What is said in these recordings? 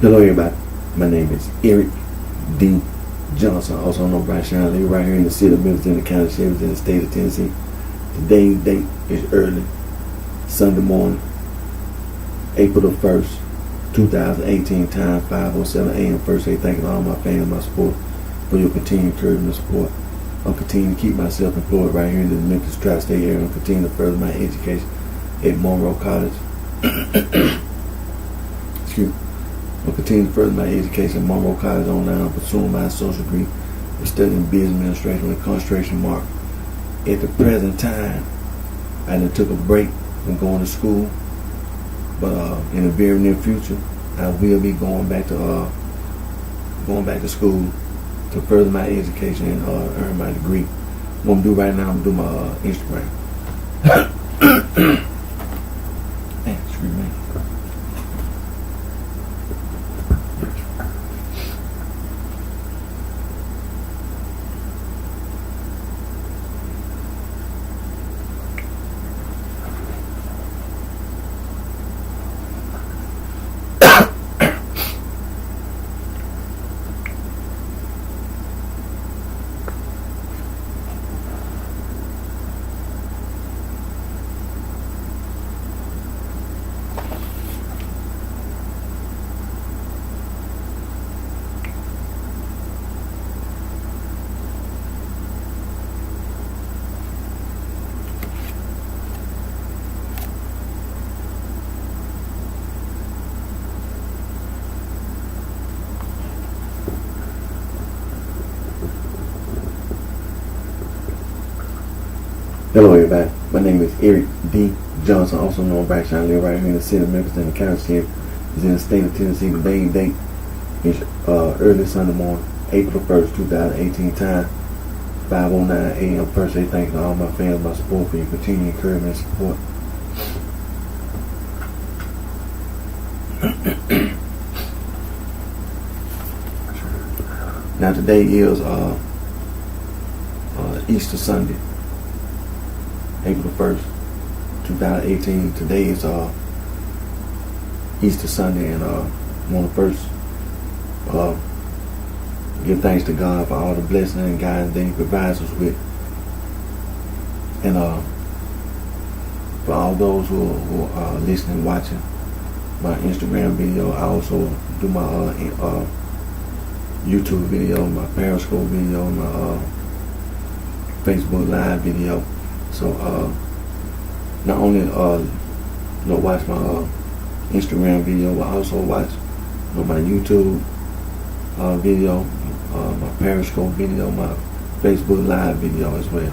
Hello everybody, my name is Eric D. Johnson, also known as BrightShine. I live right here in the city of Memphis, in the county of Shelbyville, in the state of Tennessee. Today's date is early Sunday morning, April the 1st, 2018, time 5:07 a.m. First, I thanking all my family and my support for your continued encouragement and support. I'm continuing to keep myself employed right here in the Memphis tri-state area and continue to further my education at Monroe College. Excuse me. I'll continue to further my education at Monroe College online, pursuing my associate degree with studying business administration with a concentration mark. At the present time, I done took a break from going to school, but in the very near future, I will be going back to school to further my education and earn my degree. What I'm gonna do right now, I'm gonna do my Instagram. Excuse me. Hello everybody, my name is Eric D. Johnson, also known as BrightShine. I live right here in the city of Memphis, in the county of Shelbyville, in the state of Tennessee. Today's date is early Sunday morning, April 1st, 2018, time 5:09 a.m. First, I thank all my fans, my support for your continued encouragement and support. Now today is Easter Sunday, April 1st, 2018. Today is Easter Sunday, and I want to first give thanks to God for all the blessings and guidance that He provides us with, and for all those who are listening, watching my Instagram video. I also do my YouTube video, my Periscope video, my Facebook Live video. So not only watch my Instagram video, but also watch my YouTube video, my Periscope video, my Facebook Live video as well.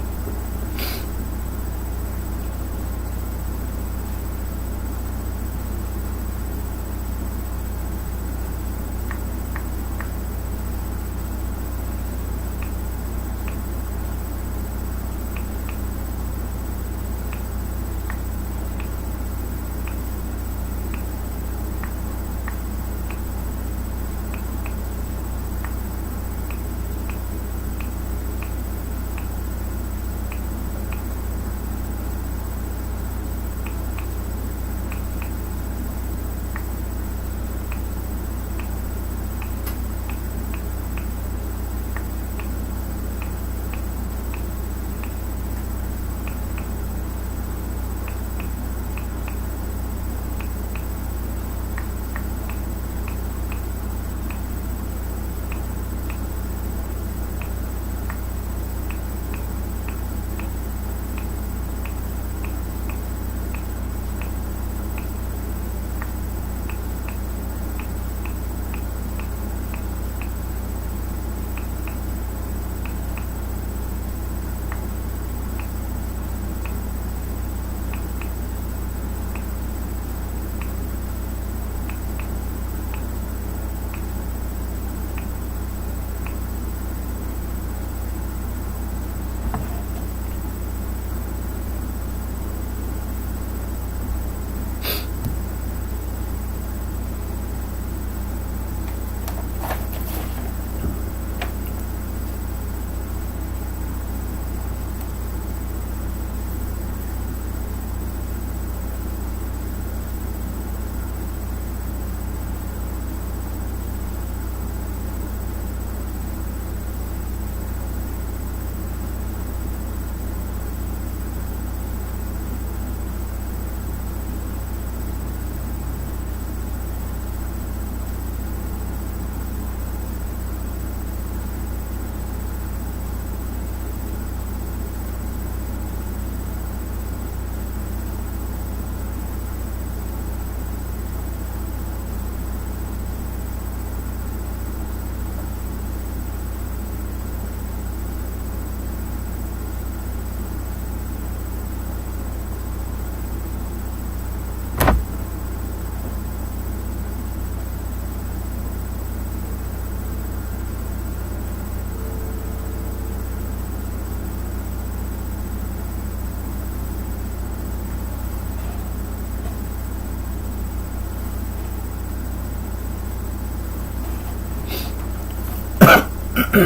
What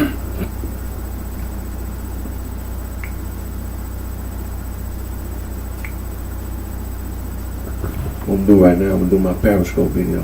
I'm gonna do right now, I'm gonna do my Periscope video.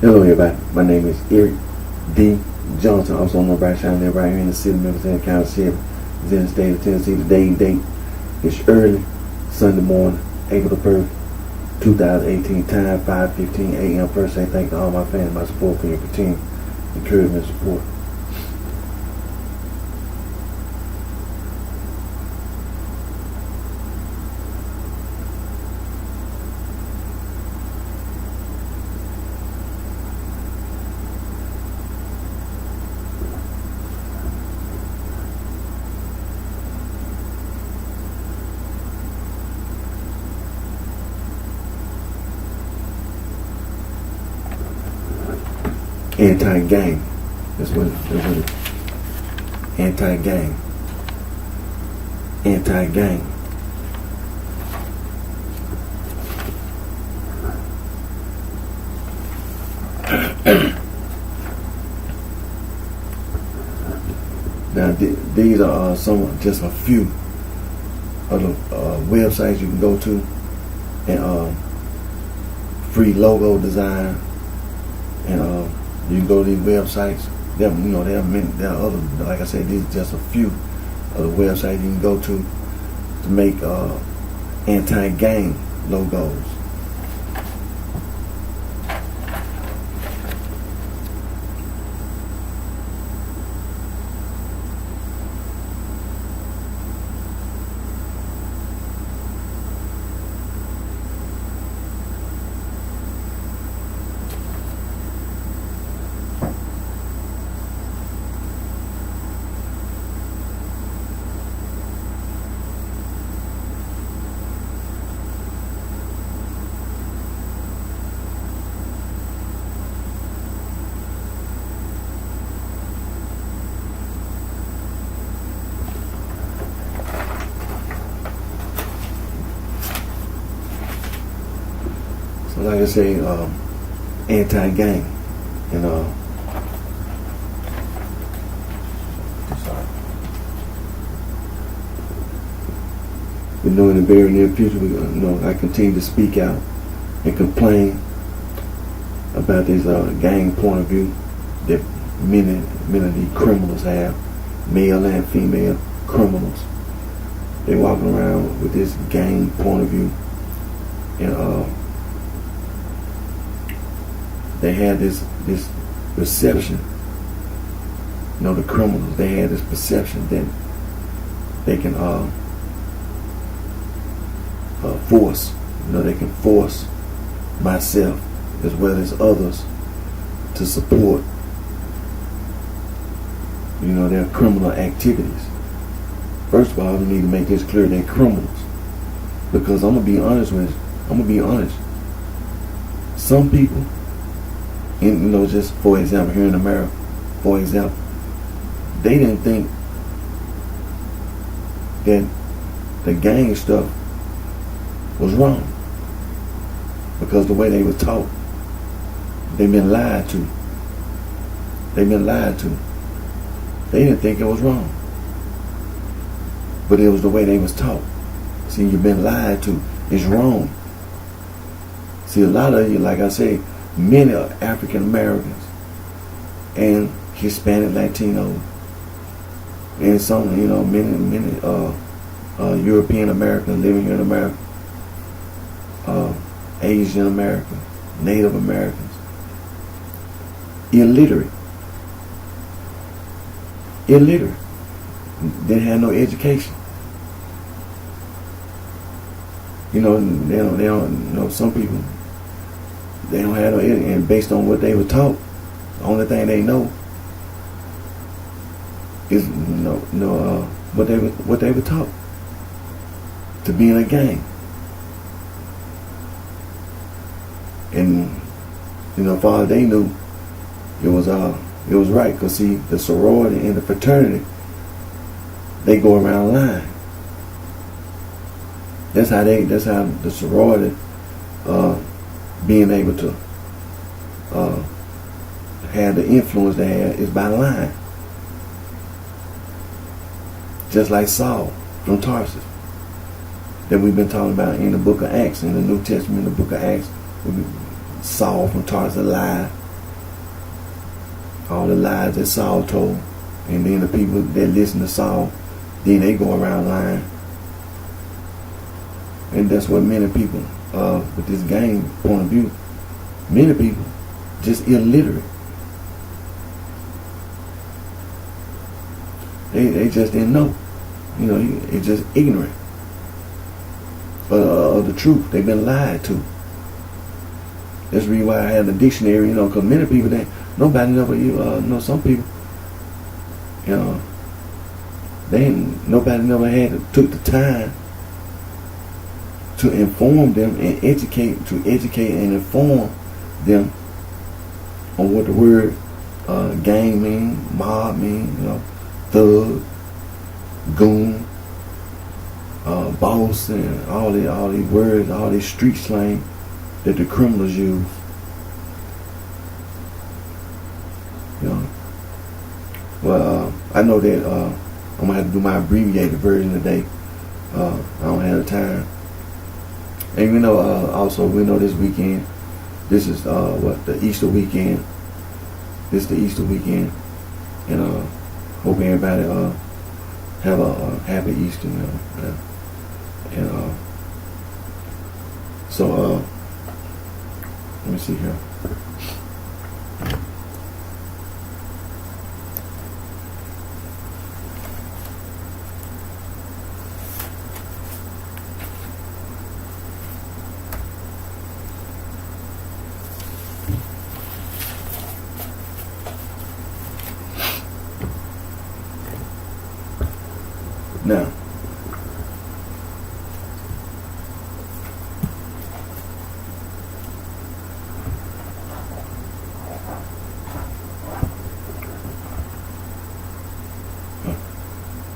Hello everybody, my name is Eric D. Johnson, also known as BrightShine. I live right here in the city of Memphis, in the county seat, in the state of Tennessee. Today's date is early Sunday morning, April the 1st, 2018, time 5:15 a.m. First, I thank all my fans, my support for your continued encouragement and support. Anti-gang. That's what it is. Anti-gang. Anti-gang. Now these are just a few of the websites you can go to and free logo design, and you can go to these websites. There are many. There are other. Like I said, these are just a few of the websites you can go to make anti-gang logos. So like I say, anti-gang, and we know in the very near future, I continue to speak out and complain about this gang point of view that many of these criminals have, male and female criminals. They walking around with this gang point of view, and they had this perception. The criminals, they had this perception that they can force. They can force myself as well as others to support, their criminal activities. First of all, we need to make this clear: they're criminals. Because I'm gonna be honest with you. I'm gonna be honest. Some people, just for example, here in America, for example, they didn't think that the gang stuff was wrong because the way they were taught, they've been lied to. They've been lied to. They didn't think it was wrong, but it was the way they was taught. See, you've been lied to. It's wrong. See, a lot of you, like I say, many are African Americans and Hispanic Latinos, and some, many European Americans living here in America, Asian Americans, Native Americans, illiterate, didn't have no education. They don't, some people, they don't have no, and based on what they were taught, the only thing they know is what they were taught to be in a gang. And for all they knew, it was right. Cause see, the sorority and the fraternity, they go around lying. That's how the sorority being able to have the influence they have is by lying. Just like Saul from Tarsus that we've been talking about in the book of Acts, in the New Testament, in the book of Acts. Saul from Tarsus lied. All the lies that Saul told. And then the people that listen to Saul, then they go around lying. And that's what many people, with this gang point of view, many people just illiterate. They just didn't know. It's just ignorant of the truth. They've been lied to. That's the reason why I had the dictionary, because many people, nobody never, some people, nobody never took the time to inform them and educate and inform them on what the word gang mean, mob mean, thug, goon, boss, and all these words, all these street slang that the criminals use. Well, I know that I'm gonna have to do my abbreviated version today. I don't have the time. And also we know this weekend, this is the Easter weekend. This is the Easter weekend, and hope everybody have a happy Easter, and so let me see here.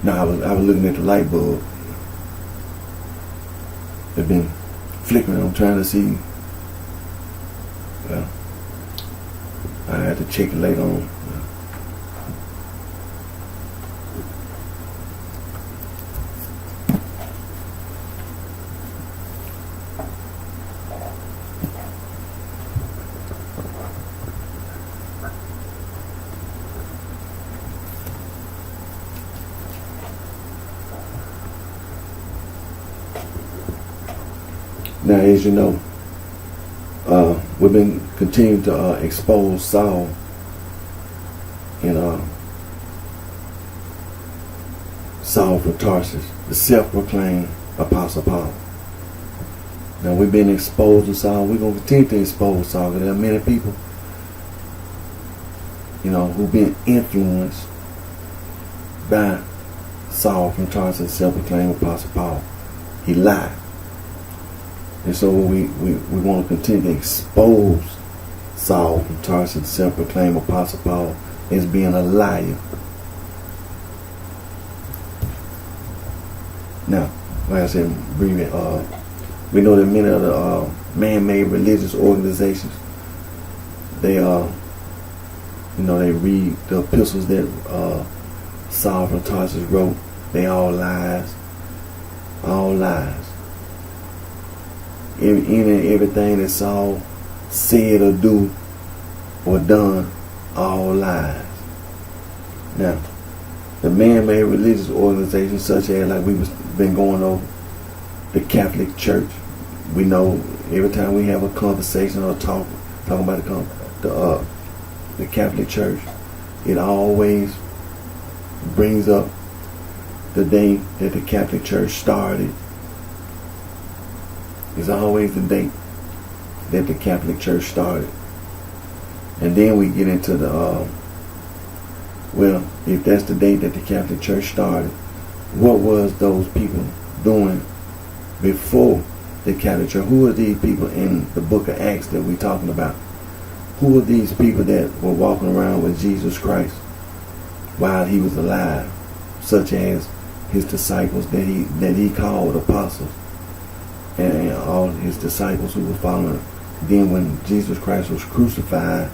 Now, I was looking at the light bulb. It's been flickering. I'm trying to see. Well, I have to check it later on. Now, as you know, we've been continuing to expose Saul and Saul from Tarsus, the self-proclaimed Apostle Paul. Now we've been exposed to Saul. We're gonna continue to expose Saul. There are many people, who've been influenced by Saul from Tarsus, self-proclaimed Apostle Paul. He lied. And so we want to continue to expose Saul from Tarsus, self-proclaimed Apostle Paul, as being a liar. Now, like I said, we know that many of the man-made religious organizations, they they read the epistles that Saul from Tarsus wrote. They all lies. All lies. Everything that Saul said or do or done, all lies. Now, the man-made religious organizations such as, like we've been going over, the Catholic Church. We know every time we have a conversation or talking about the Catholic Church, it always brings up the day that the Catholic Church started. It's always the date that the Catholic Church started. And then we get into the, if that's the date that the Catholic Church started, what was those people doing before the Catholic Church? Who are these people in the book of Acts that we're talking about? Who are these people that were walking around with Jesus Christ while he was alive, such as his disciples that he called apostles, and all his disciples who were following. Then when Jesus Christ was crucified,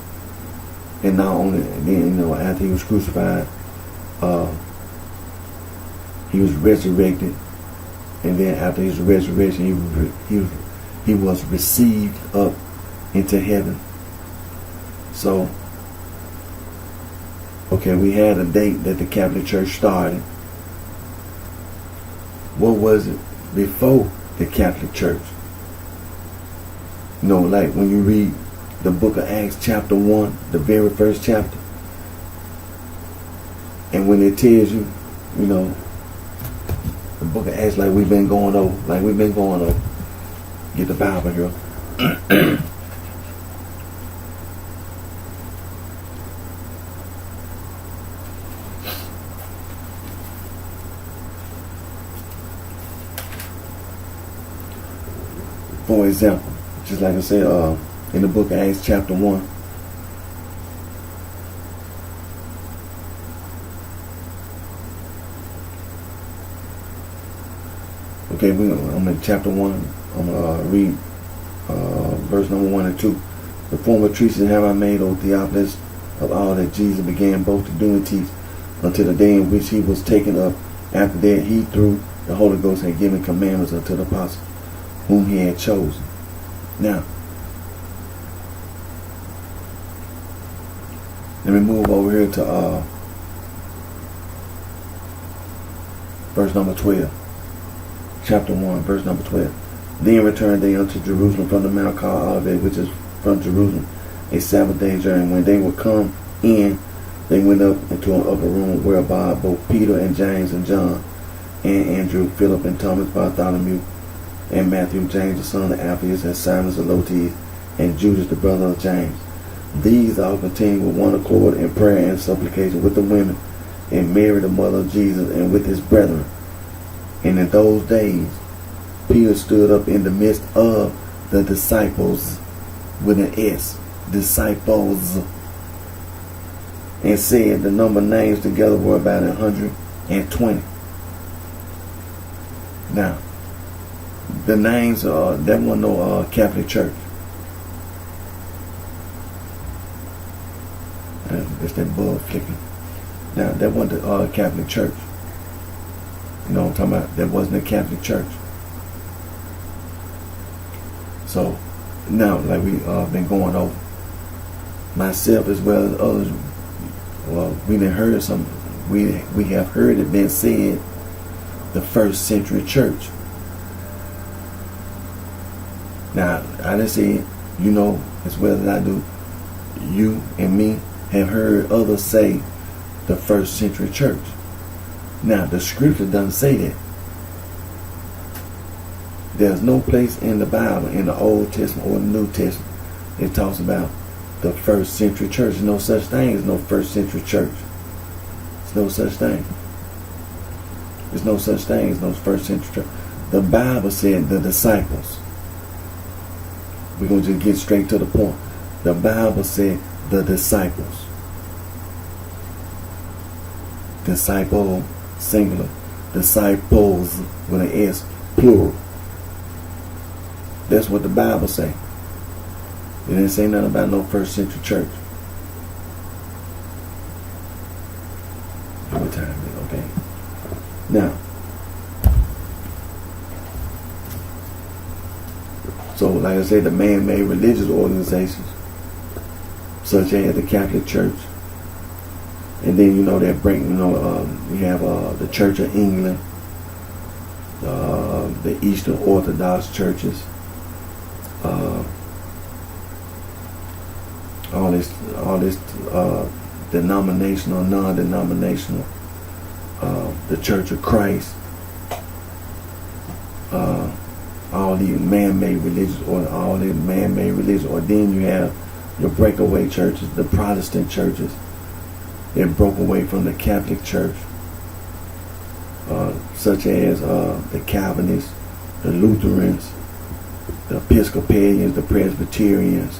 and not only then, after he was crucified, he was resurrected, and then after his resurrection, he was received up into heaven. So, okay, we had a date that the Catholic Church started. What was it before the Catholic Church? Like when you read the book of Acts chapter 1, the very first chapter, and when it tells you, the book of Acts, like we've been going over, get the Bible here. For example, just like I said, in the book of Acts chapter 1, okay, I'm in chapter 1. I'm going to read verse number 1 and 2. The former treatise have I made, O Theophilus, of all that Jesus began both to do and teach, until the day in which he was taken up. After that, he, through the Holy Ghost, had given commandments unto the apostles whom he had chosen. Now, let me move over here to verse number 12. Chapter 1, verse number 12. Then returned they unto Jerusalem from the mount called Olivet, which is from Jerusalem, a Sabbath day journey. When they were come in, they went up into an upper room whereby both Peter and James and John and Andrew, Philip and Thomas, Bartholomew, and Matthew, James the son of Alphaeus, and Simon Zelotes, and Judas the brother of James. These all continued with one accord in prayer and supplication with the women, and Mary the mother of Jesus, and with his brethren. And in those days Peter stood up in the midst of the disciples, with an S, disciples, and said the number of names together were about 120. Now, the names, there wasn't no Catholic Church. It's that bulb flicking. Now, that wasn't the Catholic Church. You know what I'm talking about? That wasn't a Catholic Church. So, now, like we been going over, myself as well as others, well, we done heard some, we have heard it been said, the first century church. Now, I didn't say it, as well as I do, you and me have heard others say the first century church. Now, the scripture doesn't say that. There's no place in the Bible, in the Old Testament or the New Testament, it talks about the first century church. There's no such thing as no first century church. There's no such thing. There's no such thing as no first century church. The Bible said the disciples. We're going to just get straight to the point. The Bible said the disciples. Disciple, singular. Disciples with an S, plural. That's what the Bible say. It didn't say nothing about no first century church. What time is it? Okay. Now, so like I said, the man-made religious organizations, such as the Catholic Church, and then that you have the Church of England, the Eastern Orthodox churches, all this denominational, non-denominational, the Church of Christ, all these man-made religions, or then you have your breakaway churches, the Protestant churches that broke away from the Catholic Church, such as the Calvinists, the Lutherans, the Episcopalians, the Presbyterians,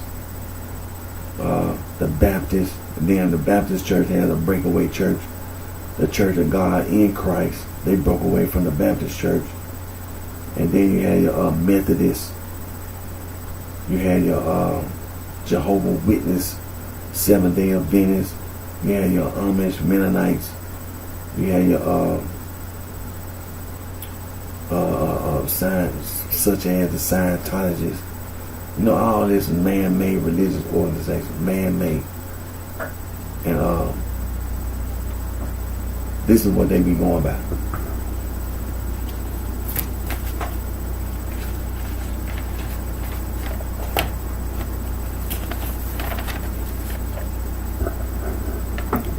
the Baptists. And then the Baptist Church has a breakaway church, the Church of God in Christ. They broke away from the Baptist Church. And then you had your Methodists, you had your Jehovah's Witness, Seventh-day Adventists, you had your Amish Mennonites, you had your science, such as the Scientologists. All this man-made religious organizations, man-made. And this is what they be going by.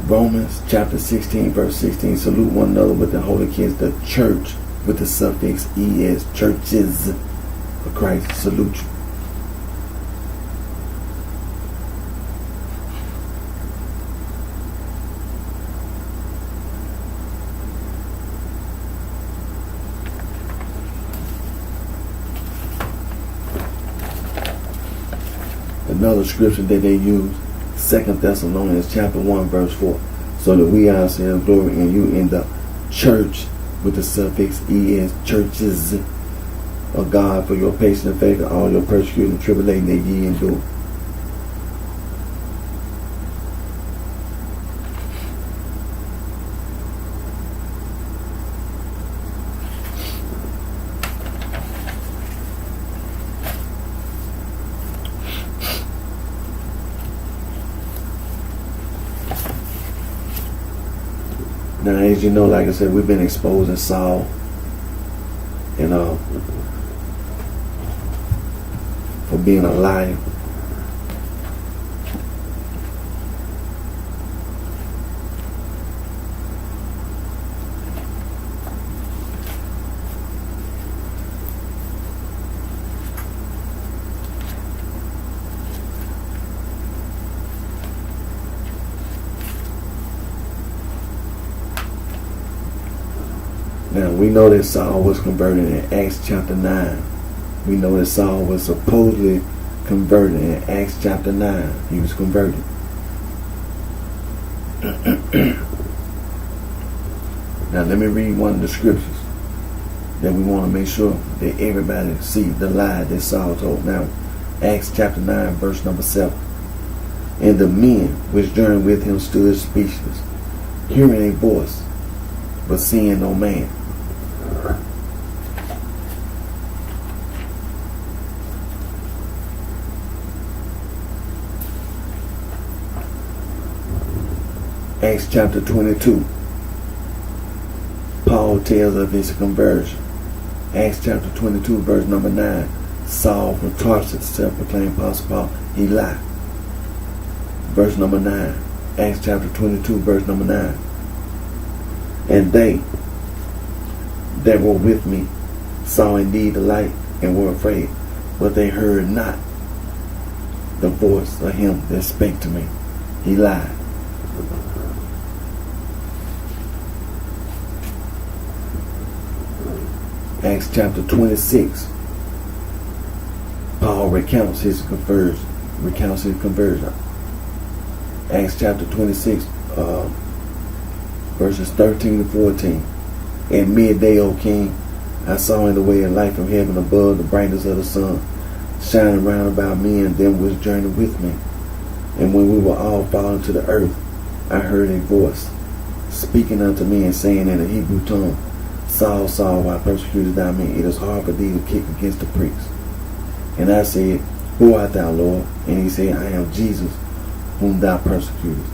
Romans chapter 16 verse 16, salute one another with the holy kiss. The church with the suffix es, churches of Christ salute you. Another scripture that they use, 2 Thessalonians chapter 1 verse 4, so that we ourselves glory in you in the church with the suffix es, churches of God, for your patience and faith and all your persecution and tribulation that ye endure. Now, as you know, like I said, we've been exposing Saul and for being a liar. Now, we know that Saul was converted in Acts chapter 9. We know that Saul was supposedly converted in Acts chapter 9. He was converted. Now, let me read one of the scriptures that we want to make sure that everybody see the lie that Saul told. Now, Acts chapter 9, verse number 7. And the men which journeyed with him stood speechless, hearing a voice, but seeing no man. Acts chapter 22. Paul tells of his conversion. Acts chapter 22, verse number 9. Saul from Tarsus, self-proclaimed Apostle Paul, he lied. Verse number 9. Acts chapter 22, verse number 9. And they that were with me saw indeed the light, and were afraid, but they heard not the voice of him that spake to me. He lied. Acts chapter 26. Paul recounts his conversion. Acts chapter 26, verses 13 to 14. At midday, O king, I saw in the way of light from heaven above the brightness of the sun, shining round about me and them which journeyed with me. And when we were all fallen to the earth, I heard a voice speaking unto me and saying in a Hebrew tongue, Saul, Saul, why persecutest thou me? It is hard for thee to kick against the pricks. And I said, Who art thou, Lord? And he said, I am Jesus, whom thou persecutest.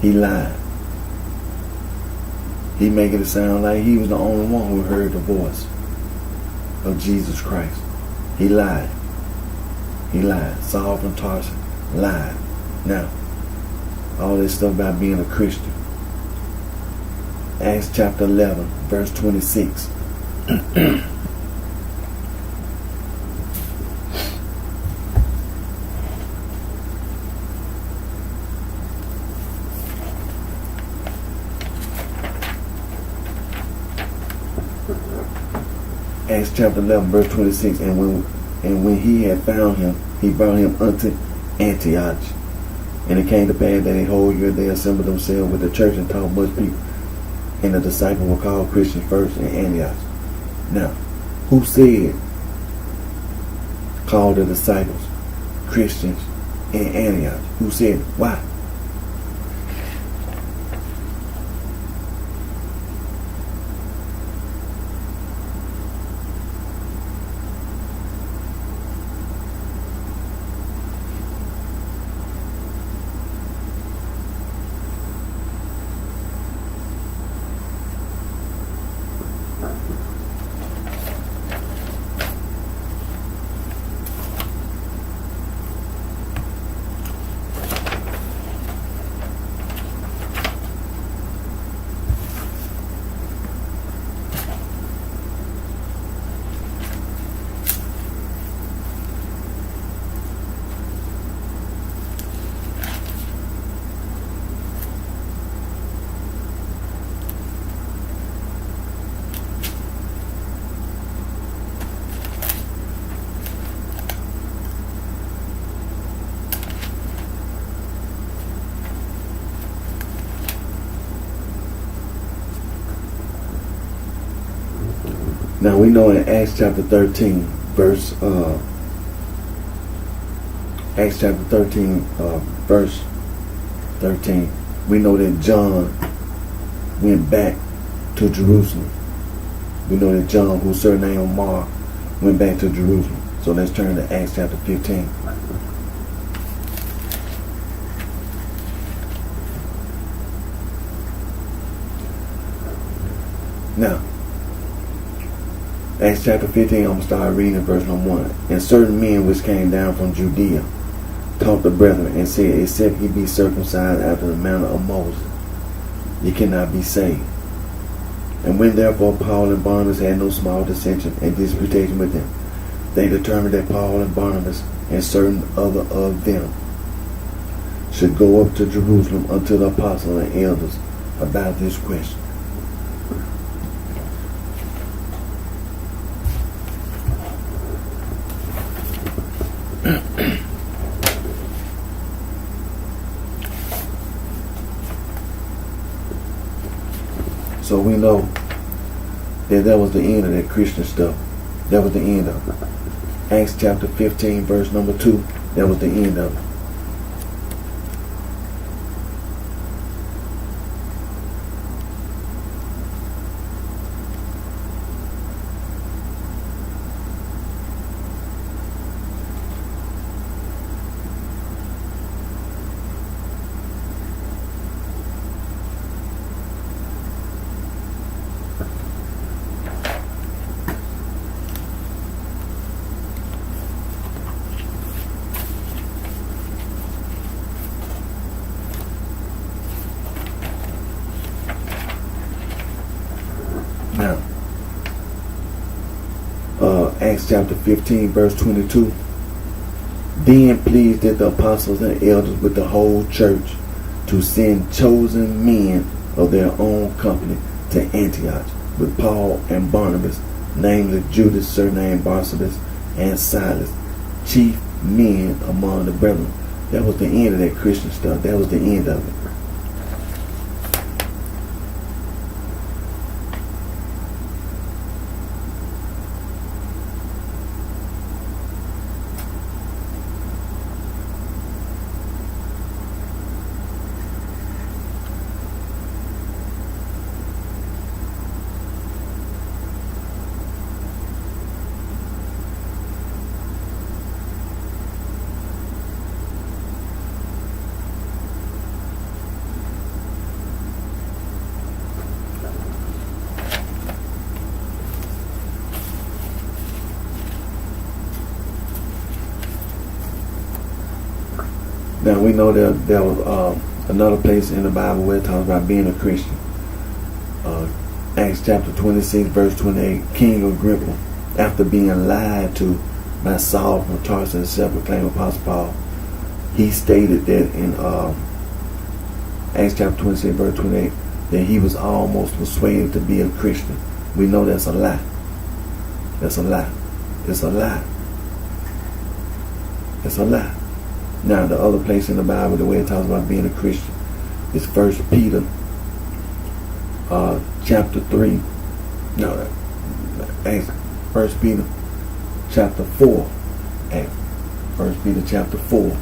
He lied. He making it sound like he was the only one who heard the voice of Jesus Christ. He lied. He lied. Saul from Tarsus lied. Now, all this stuff about being a Christian. Acts chapter 11, verse 26. Acts chapter 11, verse 26. And when he had found him, he brought him unto Antioch. And it came to pass that a whole year they assembled themselves with the church and taught much people. And the disciples were called Christians first in Antioch. Now, who said, called the disciples Christians in Antioch? Who said it? Why? Now we know in Acts chapter 13, verse 13, we know that John went back to Jerusalem. We know that John, whose surname was Mark, went back to Jerusalem. So let's turn to Acts chapter 15. Now, Acts chapter 15, I'm going to start reading verse number 1. And certain men which came down from Judea taught the brethren and said, Except ye be circumcised after the manner of Moses, ye cannot be saved. And when therefore Paul and Barnabas had no small dissension and disputation with them, they determined that Paul and Barnabas and certain other of them should go up to Jerusalem unto the apostles and elders about this question. So we know that was the end of that Christian stuff. That was the end of it. Acts chapter 15, verse number 2, that was the end of it. Acts chapter 15, verse 22. Then pleased the apostles and elders with the whole church to send chosen men of their own company to Antioch with Paul and Barnabas, namely Judas, surnamed Barsabbas, and Silas, chief men among the brethren. That was the end of that Christian stuff. That was the end of it. Now we know that there was another place in the Bible where it talks about being a Christian. Acts chapter 26, verse 28. King Agrippa, after being lied to by Saul from Tarsus and self-proclaimed Apostle Paul, he stated that in Acts chapter 26, verse 28, that he was almost persuaded to be a Christian. We know that's a lie. That's a lie. It's a lie. It's a lie. Now, the other place in the Bible, the way it talks about being a Christian, is 1 Peter chapter 3. No, 1 Peter chapter 4. 1 Peter chapter 4,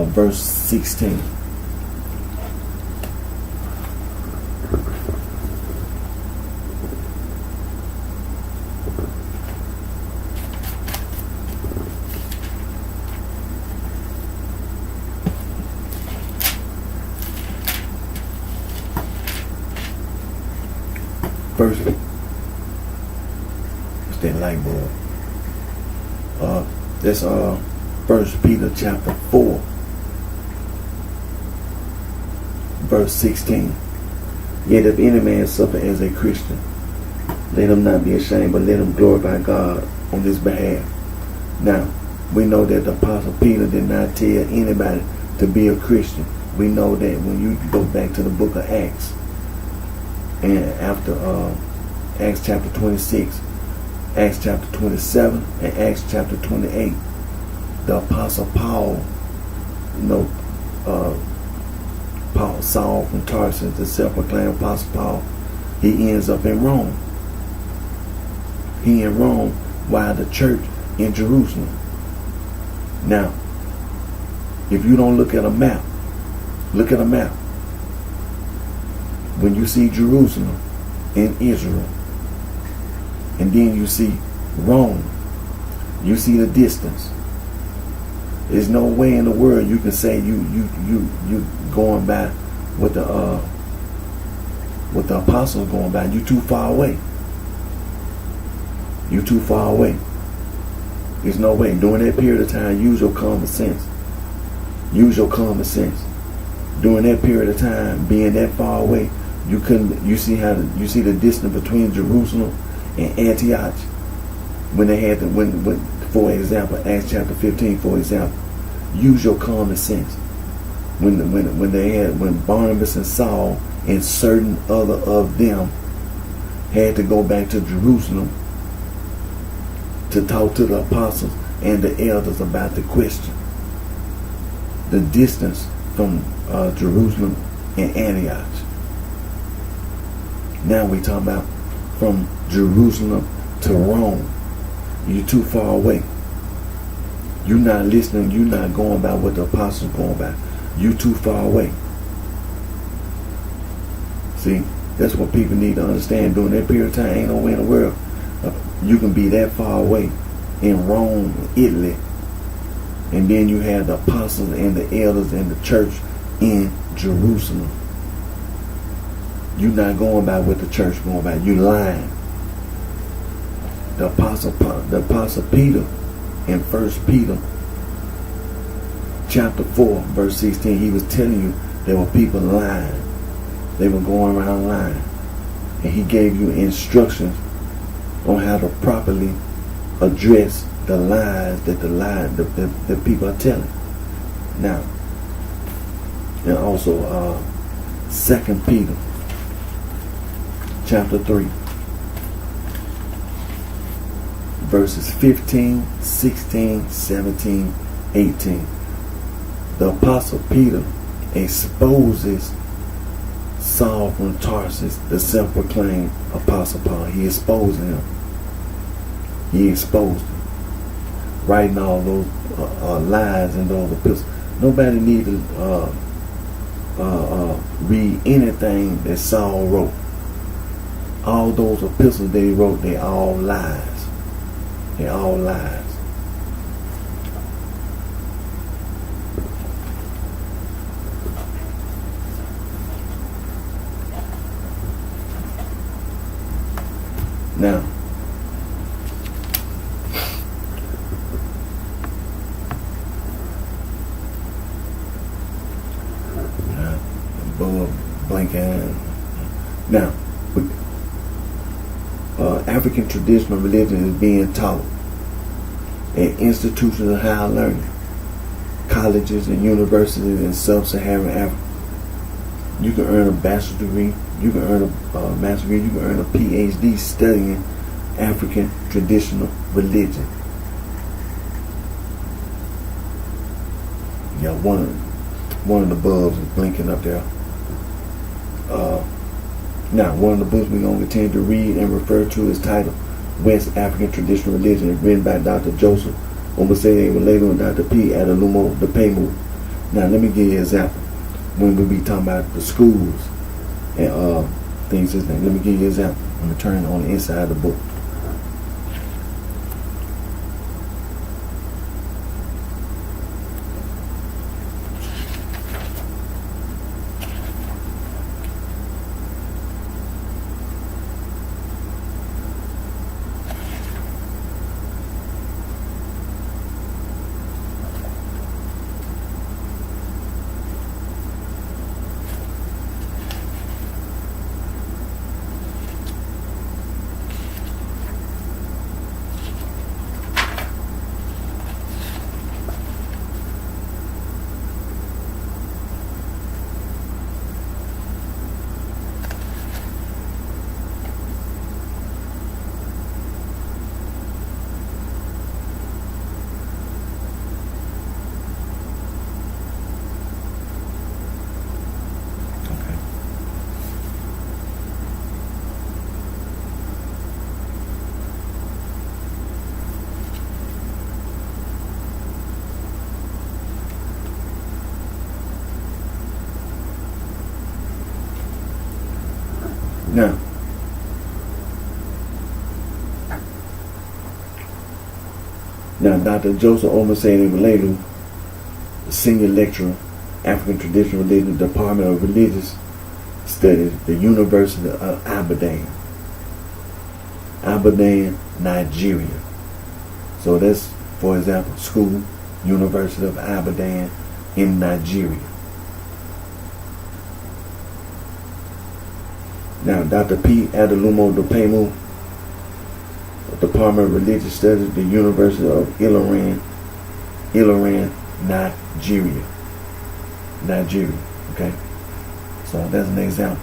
verse 16. First, it's that light bulb. That's 1 Peter chapter 4, verse 16. Yet if any man suffer as a Christian, let him not be ashamed, but let him glorify God on his behalf. Now, we know that the Apostle Peter did not tell anybody to be a Christian. We know that when you go back to the book of Acts, and after Acts chapter 26, Acts chapter 27, and Acts chapter 28, the Apostle Paul, Saul from Tarsus, the self-proclaimed Apostle Paul, he ends up in Rome. He in Rome while the church in Jerusalem. Now, if you don't look at a map, look at a map. When you see Jerusalem in Israel, and then you see Rome, you see the distance. There's no way in the world you can say you going by what the apostles going by. You too far away. You too far away. There's no way. During that period of time, use your common sense. Use your common sense. During that period of time, being that far away, you see the distance between Jerusalem and Antioch when they had for example, Acts chapter 15, for example. Use your common sense. When Barnabas and Saul and certain other of them had to go back to Jerusalem to talk to the apostles and the elders about the question, the distance from Jerusalem and Antioch. Now we talking about from Jerusalem to Rome. You're too far away. You're not listening. You're not going by what the apostles going by. You're too far away. See, that's what people need to understand. During that period of time, ain't no way in the world you can be that far away in Rome, Italy, and then you have the apostles and the elders and the church in Jerusalem. You're not going by what the church going by. You lying. The apostle Peter in 1 Peter chapter 4 verse 16, he was telling you there were people lying. They were going around lying, and he gave you instructions on how to properly address the lies that the people are telling. Now, and also 2 Peter chapter 3 verses 15, 16, 17, 18. The Apostle Peter exposes Saul from Tarsus, the self-proclaimed Apostle Paul. He exposed him. He exposed him. Writing all those lies and those epistles. Nobody need to read anything that Saul wrote. All those epistles they wrote, they all lies. They all lies. Now, blanking. Now, African traditional religion is being taught at institutions of higher learning, colleges and universities in sub-Saharan Africa. You can earn a bachelor's degree, you can earn a master's degree, you can earn a PhD studying African traditional religion. Yeah, one of the bulbs is blinking up there. Now, one of the books we're going to continue to read and refer to is titled West African Traditional Religion, written by Dr. Joseph Omaseye related with Dr. P. Adalumo Depemu. Now, let me give you an example. When we be talking about the schools and things like that, let me give you an example. I'm going to turn on the inside of the book. Now, Dr. Joseph Omaseye Relelu, senior lecturer, African Traditional Religion, Department of Religious Studies, the University of Ibadan, Nigeria. So that's, for example, school, University of Ibadan in Nigeria. Now, Dr. P. Adalumo Depemu, Department of Religious Studies, the University of Ilorin, Nigeria. Okay, so that's an example.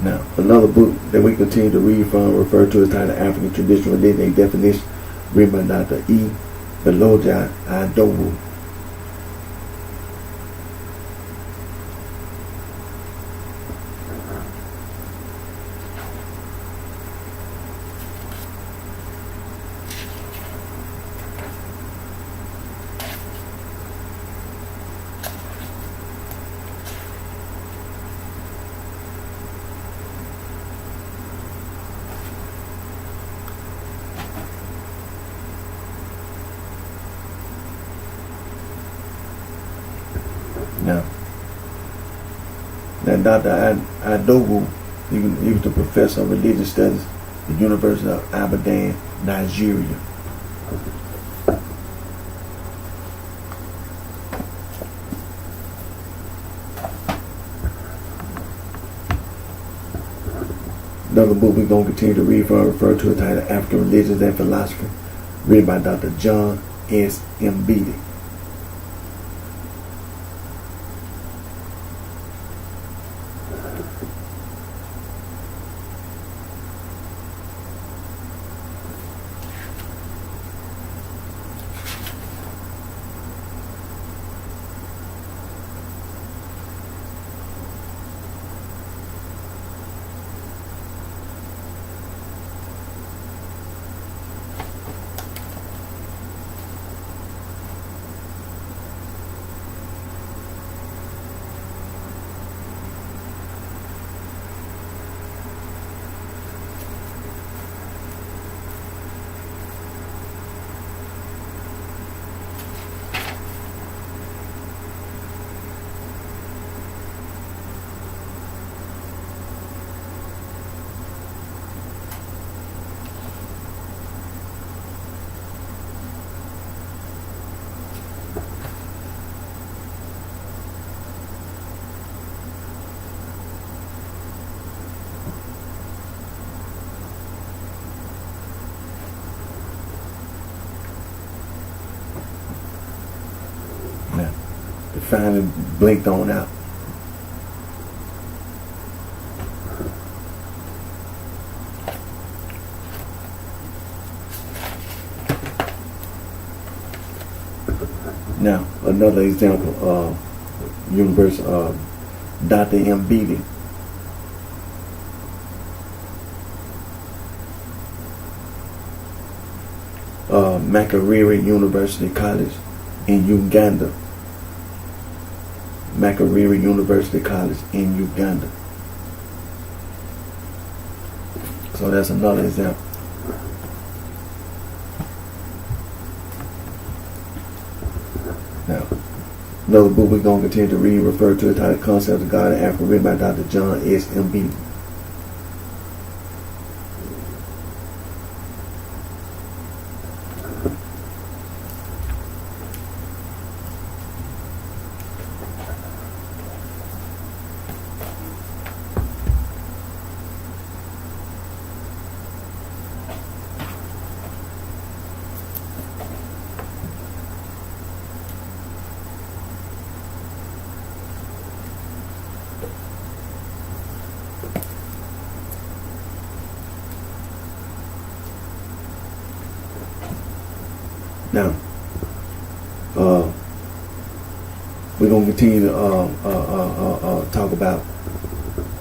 Now, another book that we continue to read from, referred to as titled African Traditional Religion, a definition, written by Dr. E. Beloja Adowu. Now, Dr. Adogu, he was the professor of religious studies at the University of Ibadan, Nigeria. Another book we're going to continue to read from refer to a title African Religions and Philosophy, written by Dr. John S. M. Beatty. Now, it finally blinked on out. Now, another example, Dr. M. Beatty. Makerere University College in Uganda. Makerere University College in Uganda. So that's another example. Now, another book we're going to continue to read referred to the title Concepts of God in Africa, written by Dr. John S. M. Beatty. Now, we're going to continue to talk about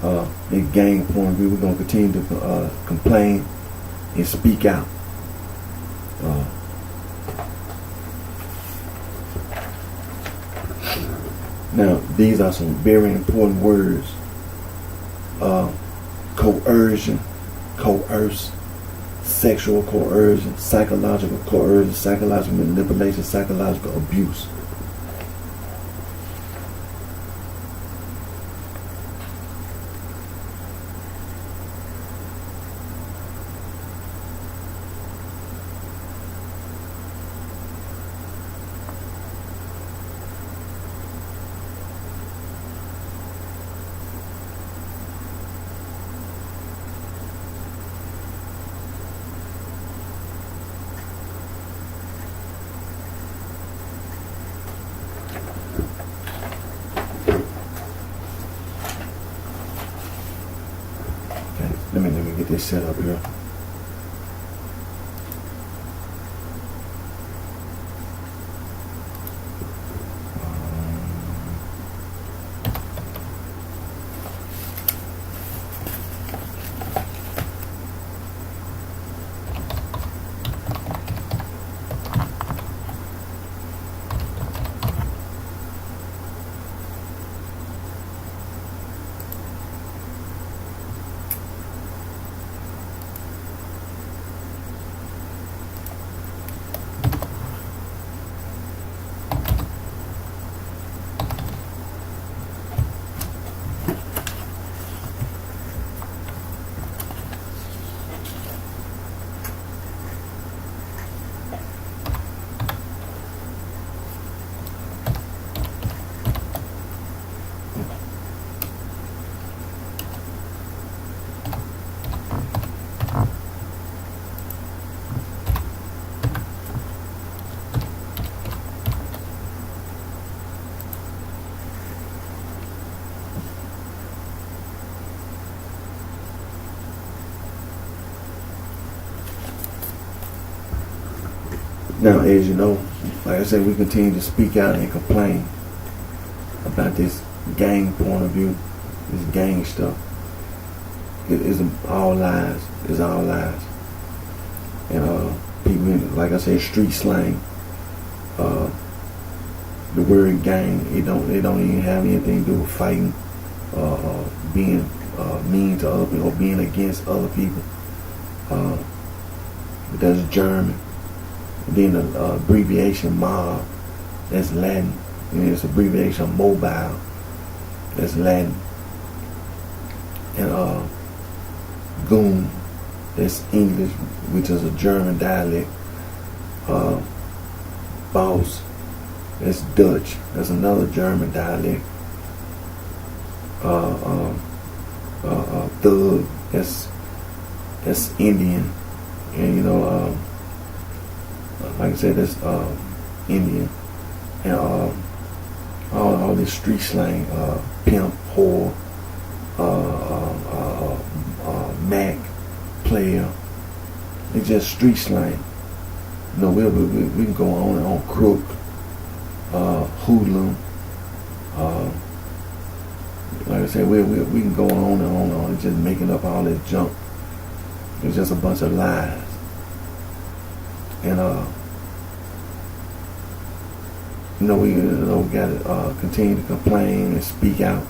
the gang point of view. We're going to continue to complain and speak out. Now, these are some very important words. Coercion, coerce, sexual coercion, psychological manipulation, psychological abuse. Let me get this set up here. Now, as you know, like I said, we continue to speak out and complain about this gang point of view, this gang stuff. It is all lies. It's all lies. And people, like I said, street slang. The word gang, it don't even have anything to do with fighting, being mean to other people, or being against other people. But that's German. And then the abbreviation mob, that's Latin. And it's abbreviation mobile, that's Latin. And goon, that's English, which is a German dialect. Boss, that's Dutch, that's another German dialect. Thug, that's Indian. And like I said, that's Indian. And all this street slang, pimp, whore, Mac, player, it's just street slang. We can go on and on. Crook, hoodlum, like I said, we can go on and on and on. It's just making up all this junk. It's just a bunch of lies. And we got to continue to complain and speak out,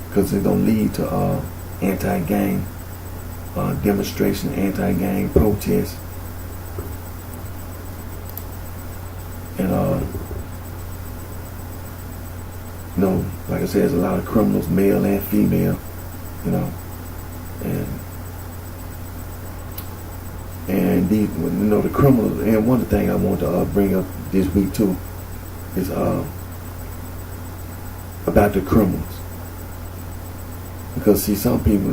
because it's gonna lead to anti-gang demonstration, anti-gang protests. And like I said, there's a lot of criminals, male and female, and these, the criminals. And one thing I want to bring up this week too is about the criminals, because see, some people,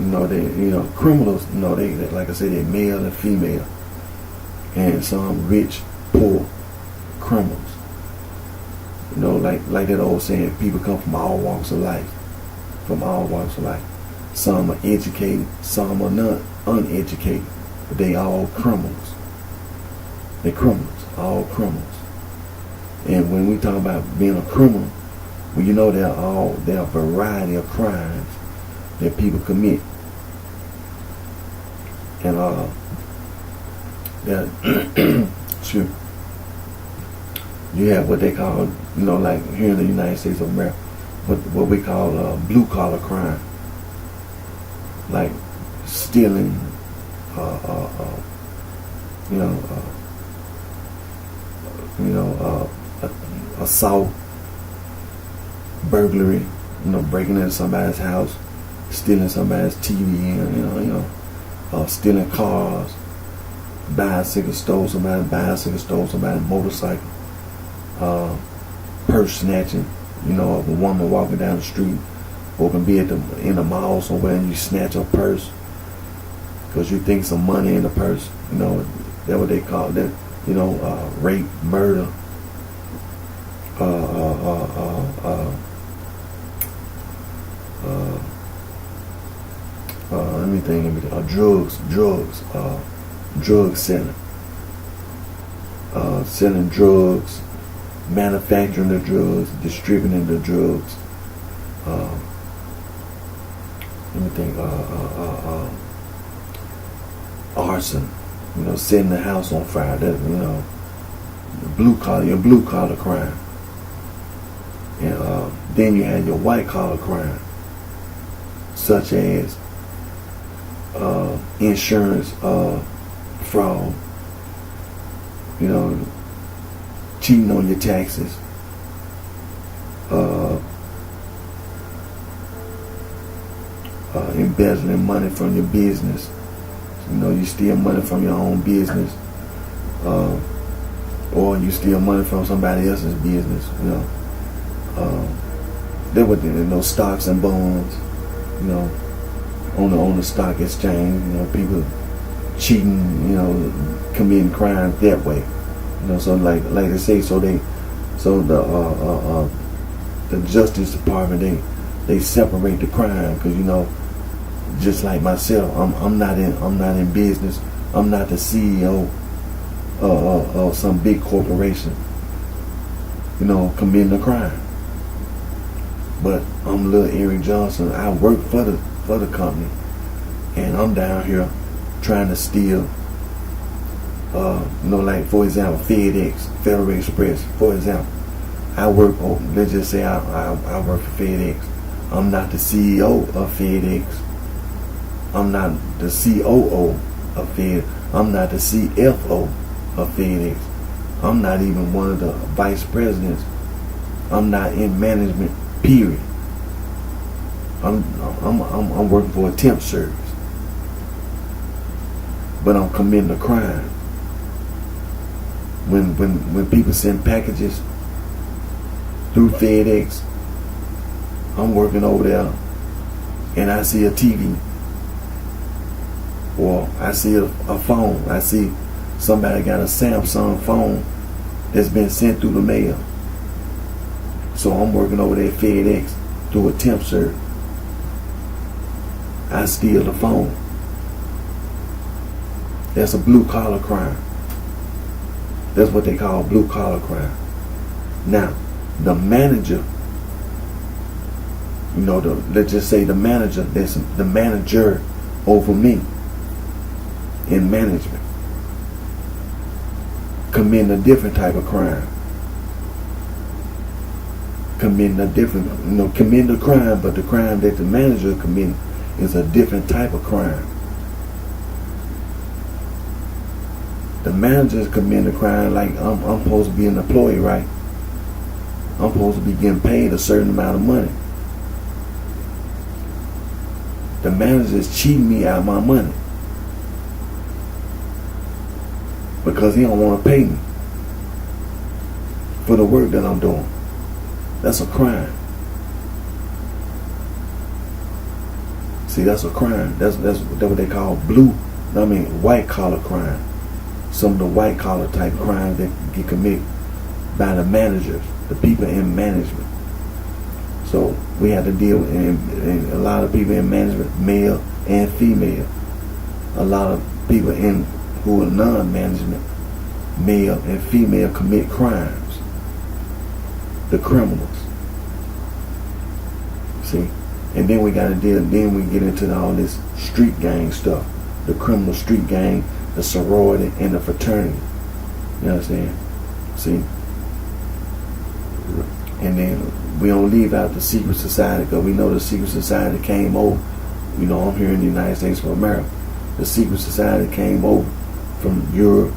criminals, they, like I said, they're male and female, and some rich, poor criminals. Like that old saying, people come from all walks of life. From all walks of life. Some are educated, some are not uneducated, but they all criminals. They're criminals, all criminals. And when we talk about being a criminal, well, there are a variety of crimes that people commit. And sure. You have what they call, like here in the United States of America, what we call blue collar crime, like stealing, assault, burglary, breaking into somebody's house, stealing somebody's TV, stealing cars, stole somebody's motorcycle. Purse snatching, of a woman walking down the street, or can be in the mall somewhere, and you snatch her purse because you think some money in the purse. That's what they call that. Rape, murder, drug selling, selling drugs, manufacturing the drugs, distributing the drugs. Arson, setting the house on fire. That your blue collar crime. And then you have your white collar crime, such as insurance fraud. Cheating on your taxes, embezzling money from your business. You steal money from your own business, or you steal money from somebody else's business. There were stocks and bonds. On the stock exchange. People cheating. Committing crimes that way. So like they say, the Justice Department, they separate the crime, because just like myself, I'm not in business. I'm not the CEO some big corporation, committing a crime. But I'm little Eric Johnson. I work for the company, and I'm down here trying to steal. Like for example, FedEx, Federal Express. For example, I work. Let's just say I work for FedEx. I'm not the CEO of FedEx. I'm not the COO of FedEx. I'm not the CFO of FedEx. I'm not even one of the vice presidents. I'm not in management. Period. I'm working for a temp service, but I'm committing a crime. When people send packages through FedEx, I'm working over there, and I see a TV, or I see a phone. I see somebody got a Samsung phone that's been sent through the mail. So I'm working over there at FedEx through a temp service. I steal the phone. That's a blue collar crime. That's what they call blue collar crime. Now, the manager, let's just say the manager, that's the manager over me in management, committing a different type of crime. Committing a crime, but the crime that the manager committing is a different type of crime. The manager is committing a crime like I'm supposed to be an employee, right? I'm supposed to be getting paid a certain amount of money. The manager is cheating me out of my money because he don't want to pay me for the work that I'm doing. That's a crime. See, that's a crime. That's what they call white collar crime. Some of the white collar type crimes that get committed by the managers, the people in management. So we have to deal with and a lot of people in management, male and female. A lot of people who are non-management, male and female, commit crimes. The criminals. See? And then we gotta then we get into all this street gang stuff. The criminal street gang, the sorority, and the fraternity. You understand? See? And then we don't leave out the secret society, because we know the secret society came over. I'm here in the United States of America. The secret society came over from Europe,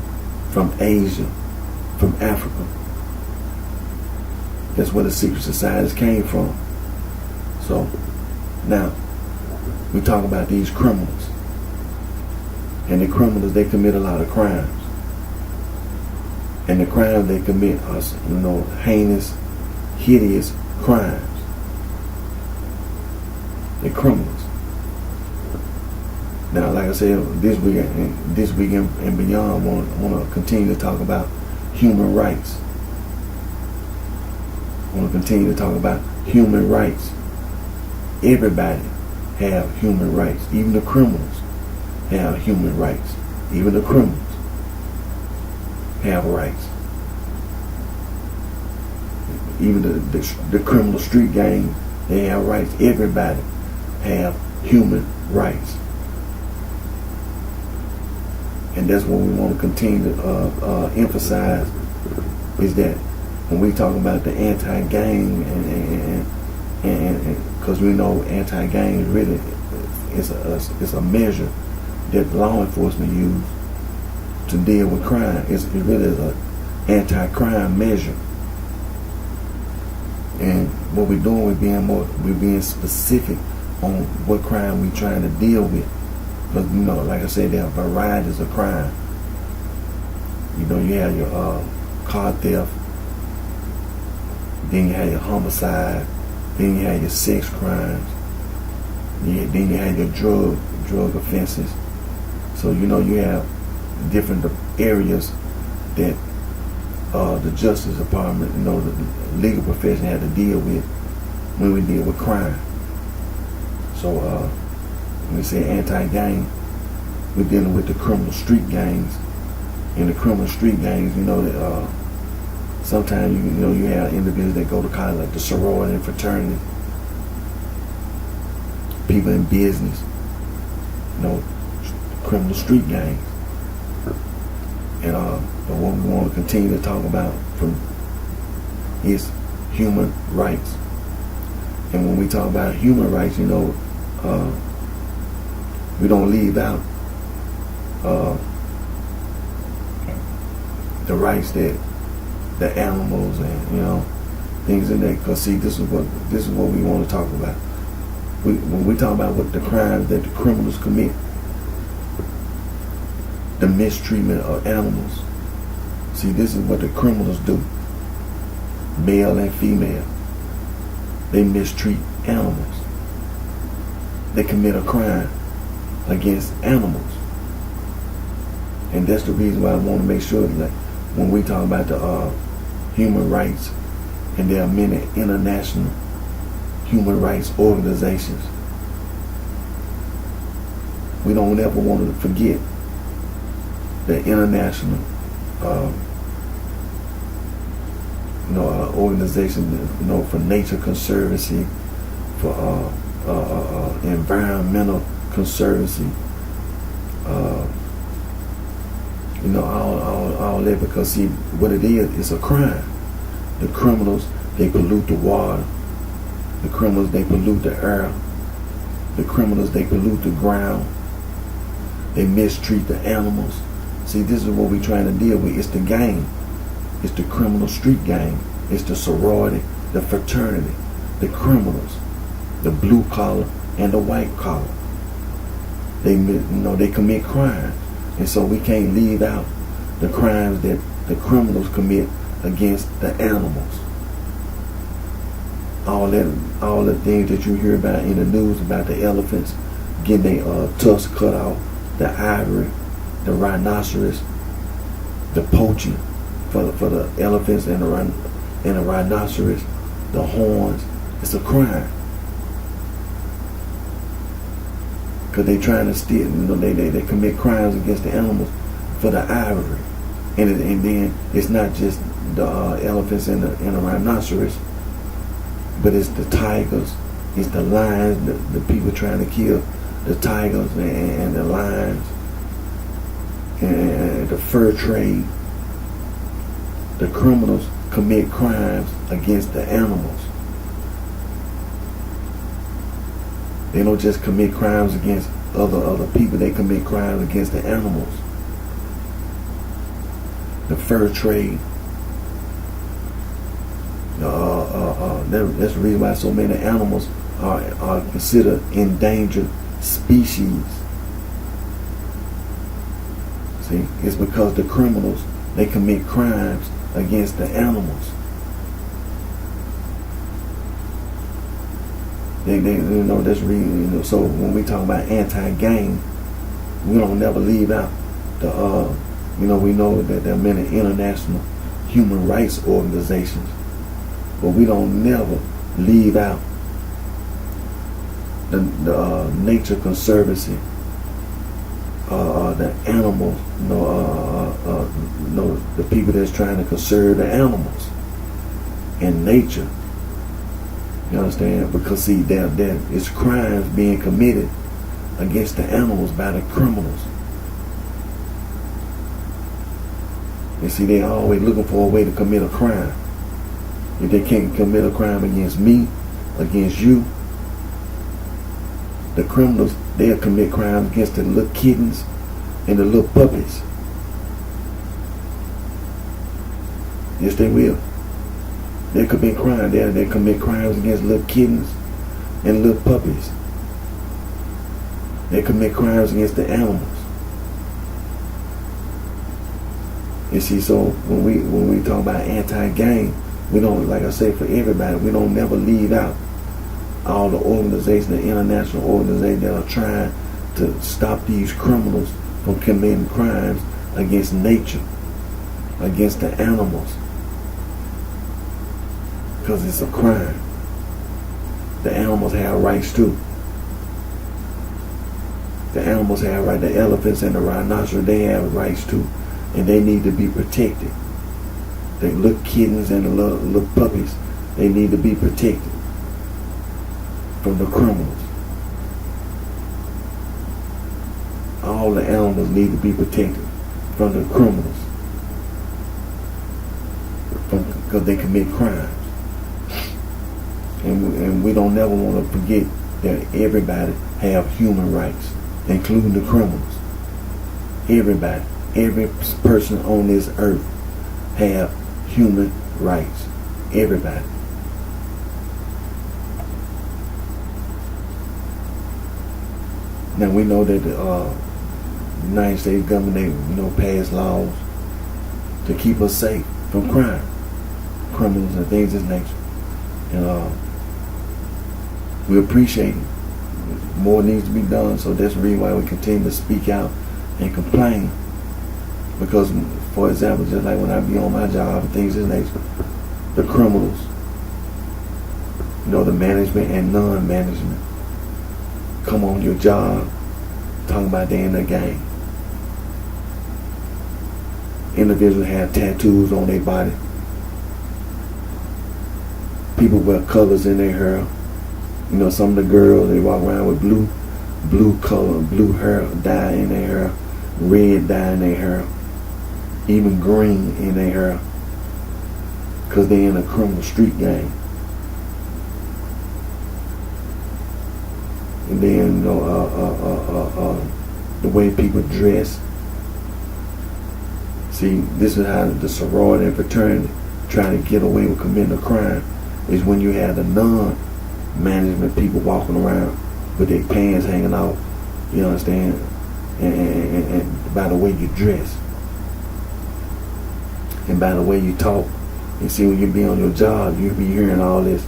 from Asia, from Africa. That's where the secret societies came from. So now we talk about these criminals, and the criminals, they commit a lot of crimes, and the crimes they commit are heinous, hideous crimes. They're criminals. Now, like I said, this week and beyond, I want to continue to talk about human rights. I want to continue to talk about human rights. Everybody have human rights. Even the criminals have human rights. Even the criminals have rights. Even the criminal street gang, they have rights. Everybody have human rights. And that's what we want to continue to emphasize, is that when we talk about the anti-gang, and because we know anti-gang really is a measure that law enforcement use to deal with crime. It really is an anti-crime measure. And what we're doing, we're being specific on what crime we're trying to deal with. Because like I said, there are varieties of crime. You have your car theft, then you have your homicide, then you have your sex crimes, then you have your drug offenses. So you have different areas that the Justice Department, the legal profession had to deal with when we deal with crime. So when we say anti-gang, we're dealing with the criminal street gangs in the criminal street gangs, that sometimes you have individuals that go to college, like the sorority and fraternity, people in business, criminal street gangs. And but what we want to continue to talk about is human rights. And when we talk about human rights, we don't leave out the rights that the animals and things in that. Because see, this is what we want to talk about. When we talk about what the crimes that the criminals commit, the mistreatment of animals. See, this is what the criminals do. Male and female. They mistreat animals. They commit a crime against animals. And that's the reason why I want to make sure that when we talk about the human rights, and there are many international human rights organizations, we don't ever want to forget the international organization, for nature conservancy, for environmental conservancy, all that, because see, what it is, it's a crime. The criminals, they pollute the water. The criminals, they pollute the air. The criminals, they pollute the ground. They mistreat the animals. See, this is what we're trying to deal with. It's the gang. It's the criminal street gang. It's the sorority, the fraternity, the criminals, the blue collar and the white collar. They commit crimes. And so we can't leave out the crimes that the criminals commit against the animals. All the things that you hear about in the news about the elephants getting their tusks cut off, the ivory, the rhinoceros, the poaching for the elephants and the rhinoceros, the horns. It's a crime. Because they trying to steal, they commit crimes against the animals for the ivory. And then it's not just the elephants and the rhinoceros, but it's the tigers, it's the lions, the people trying to kill the tigers and the lions, and the fur trade. The criminals commit crimes against the animals. They don't just commit crimes against other people, they commit crimes against the animals. The fur trade. That's the reason why so many animals are considered endangered species. See, it's because the criminals, they commit crimes against the animals. That's really, so when we talk about anti-gang, we don't never leave out the we know that there are many international human rights organizations, but we don't never leave out the nature conservancy, the animals, the people that's trying to conserve the animals and nature. You understand? Because see, there is crimes being committed against the animals by the criminals. And see, they're always looking for a way to commit a crime. If they can't commit a crime against me, against you, the criminals, they'll commit crimes against the little kittens and the little puppies. Yes, they will. They commit crimes. They commit crimes against little kittens and little puppies. They commit crimes against the animals. You see, so when we talk about anti-gang, we don't, like I said, for everybody, we don't never leave out all the organizations, the international organizations that are trying to stop these criminals from committing crimes against nature, against the animals. Because it's a crime. The animals have rights too. The animals have rights. The elephants and the rhinoceros, they have rights too. and they need to be protected. The little kittens and the little puppies, they need to be protected from the criminals. All the animals need to be protected from the criminals, because they commit crimes. And we don't never want to forget that everybody have human rights, including the criminals. Everybody, every person on this earth have human rights. Everybody. Now we know that the United States government, they pass laws to keep us safe from crime, criminals and things of this nature. And we appreciate it. More needs to be done, so that's the reason why we continue to speak out and complain. Because, for example, just like when I be on my job and things of this nature, the criminals, the management and non-management, come on your job talking about they in the gang. Individuals have tattoos on their body. People wear colors in their hair. Some of the girls, they walk around with blue color, blue hair dye in their hair, red dye in their hair, even green in their hair, because they're in a criminal street gang. And then, the way people dress. See, this is how the sorority and fraternity try to get away with committing a crime, is when you have the non-management people walking around with their pants hanging out, you understand, and by the way you dress, and by the way you talk. And see, when you be on your job, you be hearing all this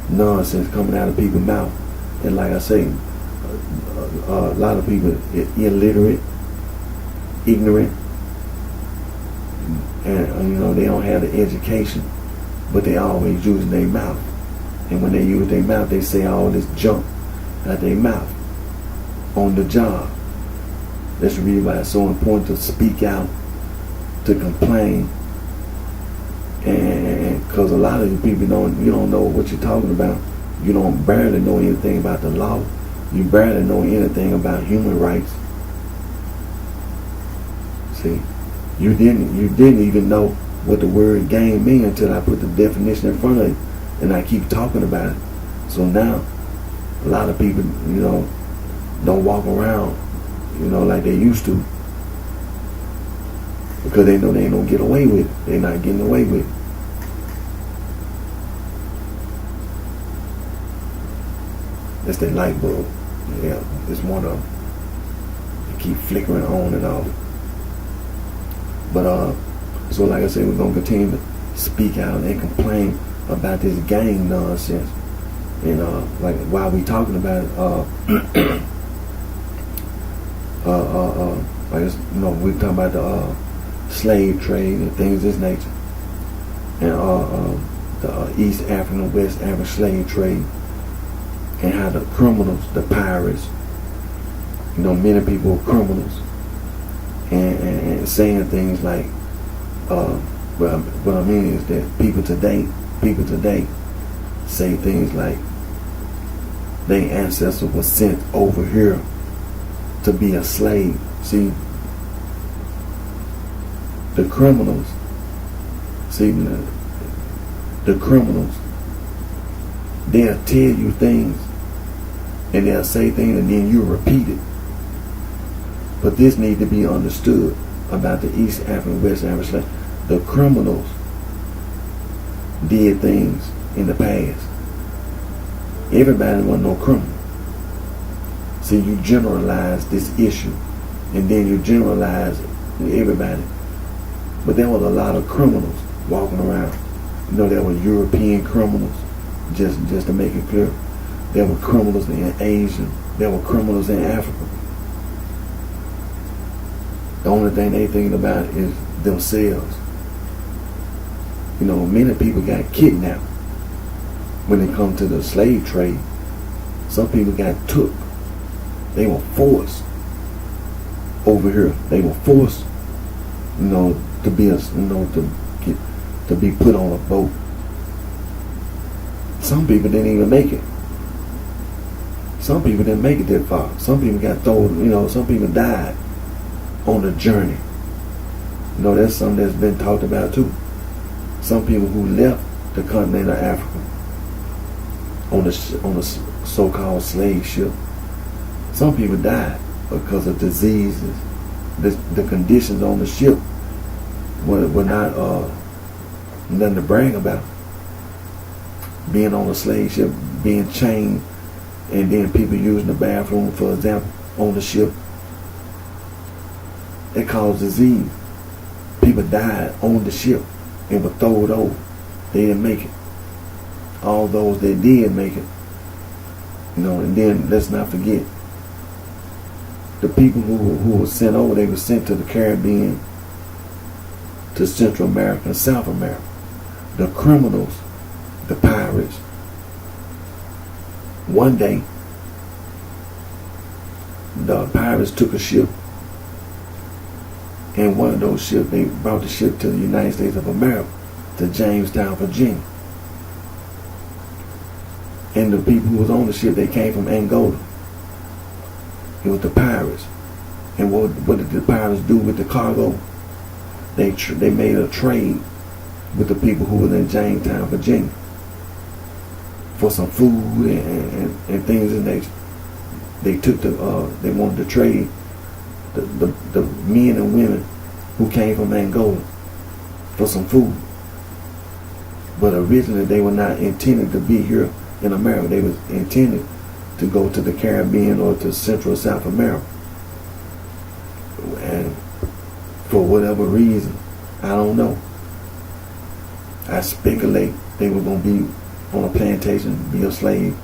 nonsense coming out of people's mouth. And like I say, a lot of people are illiterate, ignorant, and they don't have the education, but they always using their mouth. And when they use their mouth, they say all this junk out their mouth on the job. That's the reason why it's so important to speak out, to complain, and because a lot of you people you don't know what you're talking about. You don't barely know anything about the law. You barely know anything about human rights. See, you didn't even know what the word gang means until I put the definition in front of you, and I keep talking about it. So now, a lot of people, don't walk around, like they used to, because they know they ain't gonna get away with it. They're not getting away with it. That's that light bulb. Yeah, it's one of them. They keep flickering on and off. But so like I said, we're gonna continue to speak out and complain about this gang nonsense. And like while we talking about it, we're talking about the slave trade and things of this nature, and the East African and West African slave trade. And how the criminals, the pirates, many people are criminals, and saying things like, what I mean is that people today say things like their ancestors were sent over here to be a slave. See, the criminals, they'll tell you things, and they'll say things, and then you repeat it. But this needs to be understood about the East African, West African slave. The criminals did things in the past. Everybody wasn't no criminal. See, you generalize this issue, and then you generalize everybody. But there was a lot of criminals walking around. There were European criminals, just to make it clear. There were criminals in Asia. There were criminals in Africa. The only thing they think about is themselves. Many people got kidnapped when it comes to the slave trade. Some people got took. They were forced over here. They were forced to be to be put on a boat. Some people didn't even make it. Some people didn't make it that far. Some people got thrown. Some people died on the journey. That's something that's been talked about too. Some people who left the continent of Africa on a so-called slave ship. Some people died because of diseases. The conditions on the ship were not nothing to brag about. Being on a slave ship, being chained, and then people using the bathroom, for example, on the ship. It caused disease. People died on the ship and were thrown over. They didn't make it. All those that did make it, and then let's not forget, the people who were sent over, they were sent to the Caribbean, to Central America and South America. The criminals, the pirates. One day, the pirates took a ship, and one of those ships, they brought the ship to the United States of America, to Jamestown, Virginia. And the people who was on the ship, they came from Angola. It was the pirates. And what did the pirates do with the cargo? They made a trade with the people who were in Jamestown, Virginia, for some food and things in nature. They took they wanted to trade the men and women who came from Angola for some food. But originally they were not intended to be here in America. They was intended to go to the Caribbean or to Central South America. And for whatever reason, I don't know, I speculate they were going to be on a plantation, be a slave,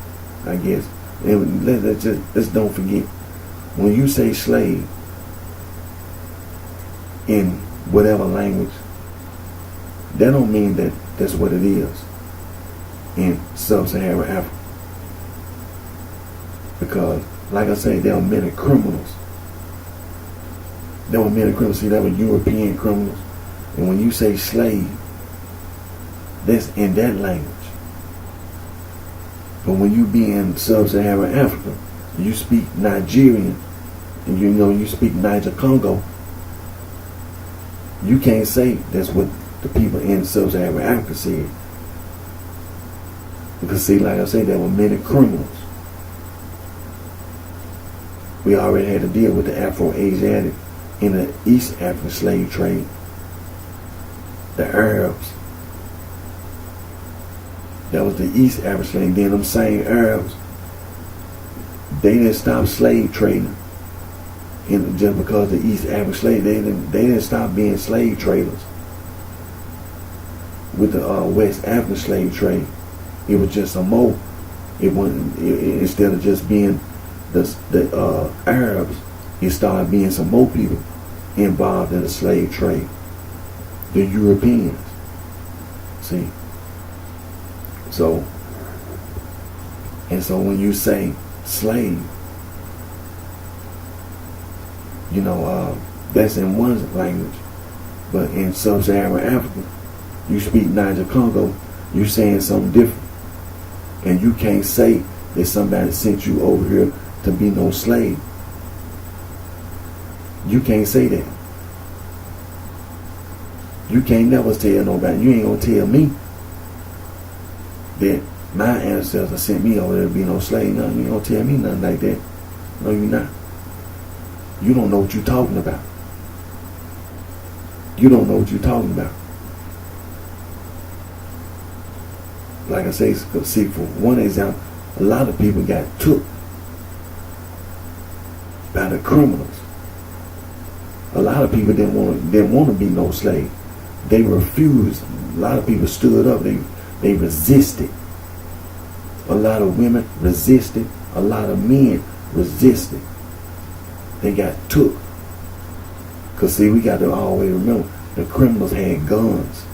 I guess. Let's don't forget, when you say slave in whatever language, that don't mean that that's what it is in sub-Saharan Africa. Because, like I say, there are many criminals. See, there were European criminals. And when you say slave, that's in that language. But when you be in sub-Saharan Africa, you speak Nigerian, and you speak Niger-Congo, you can't say that's what the people in sub-Saharan Africa said. Because see, like I say, there were many criminals. We already had to deal with the Afro-Asiatic in the East African slave trade. The Arabs. That was the East African slave. Then them same Arabs, they didn't stop slave trading. Just because the East African slave, they didn't stop being slave traders. With the West African slave trade, it was just some more. It wasn't instead of just being the Arabs, it started being some more people involved in the slave trade. The Europeans. See? So when you say slave, that's in one language. But in sub-Saharan Africa, you speak Niger-Congo, you're saying something different. And you can't say that somebody sent you over here to be no slave. You can't say that. You can't never tell nobody. You ain't gonna tell me that my ancestors sent me over there to be no slave. No, you ain't gonna tell me nothing like that. No, you're not. You don't know what you're talking about. You don't know what you're talking about. Like I say, see, for one example, a lot of people got took by the criminals. A lot of people didn't want to be no slave. They refused. A lot of people stood up. They resisted. A lot of women resisted. A lot of men resisted. They got took. Because see, we got to always remember, the criminals had guns.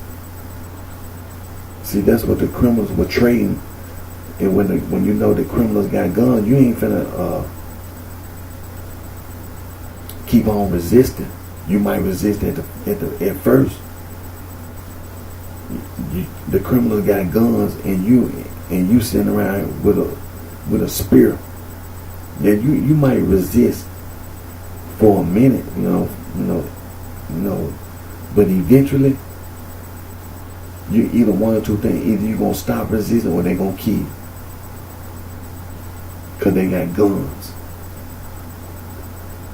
See, that's what the criminals were trading. And when you know the criminals got guns, you ain't finna keep on resisting. You might resist at first. The criminals got guns, and you sitting around with a spear. Yeah, you might resist for a minute, but eventually, you either one or two things. Either you gonna stop resisting, or they gonna kill you, cause they got guns.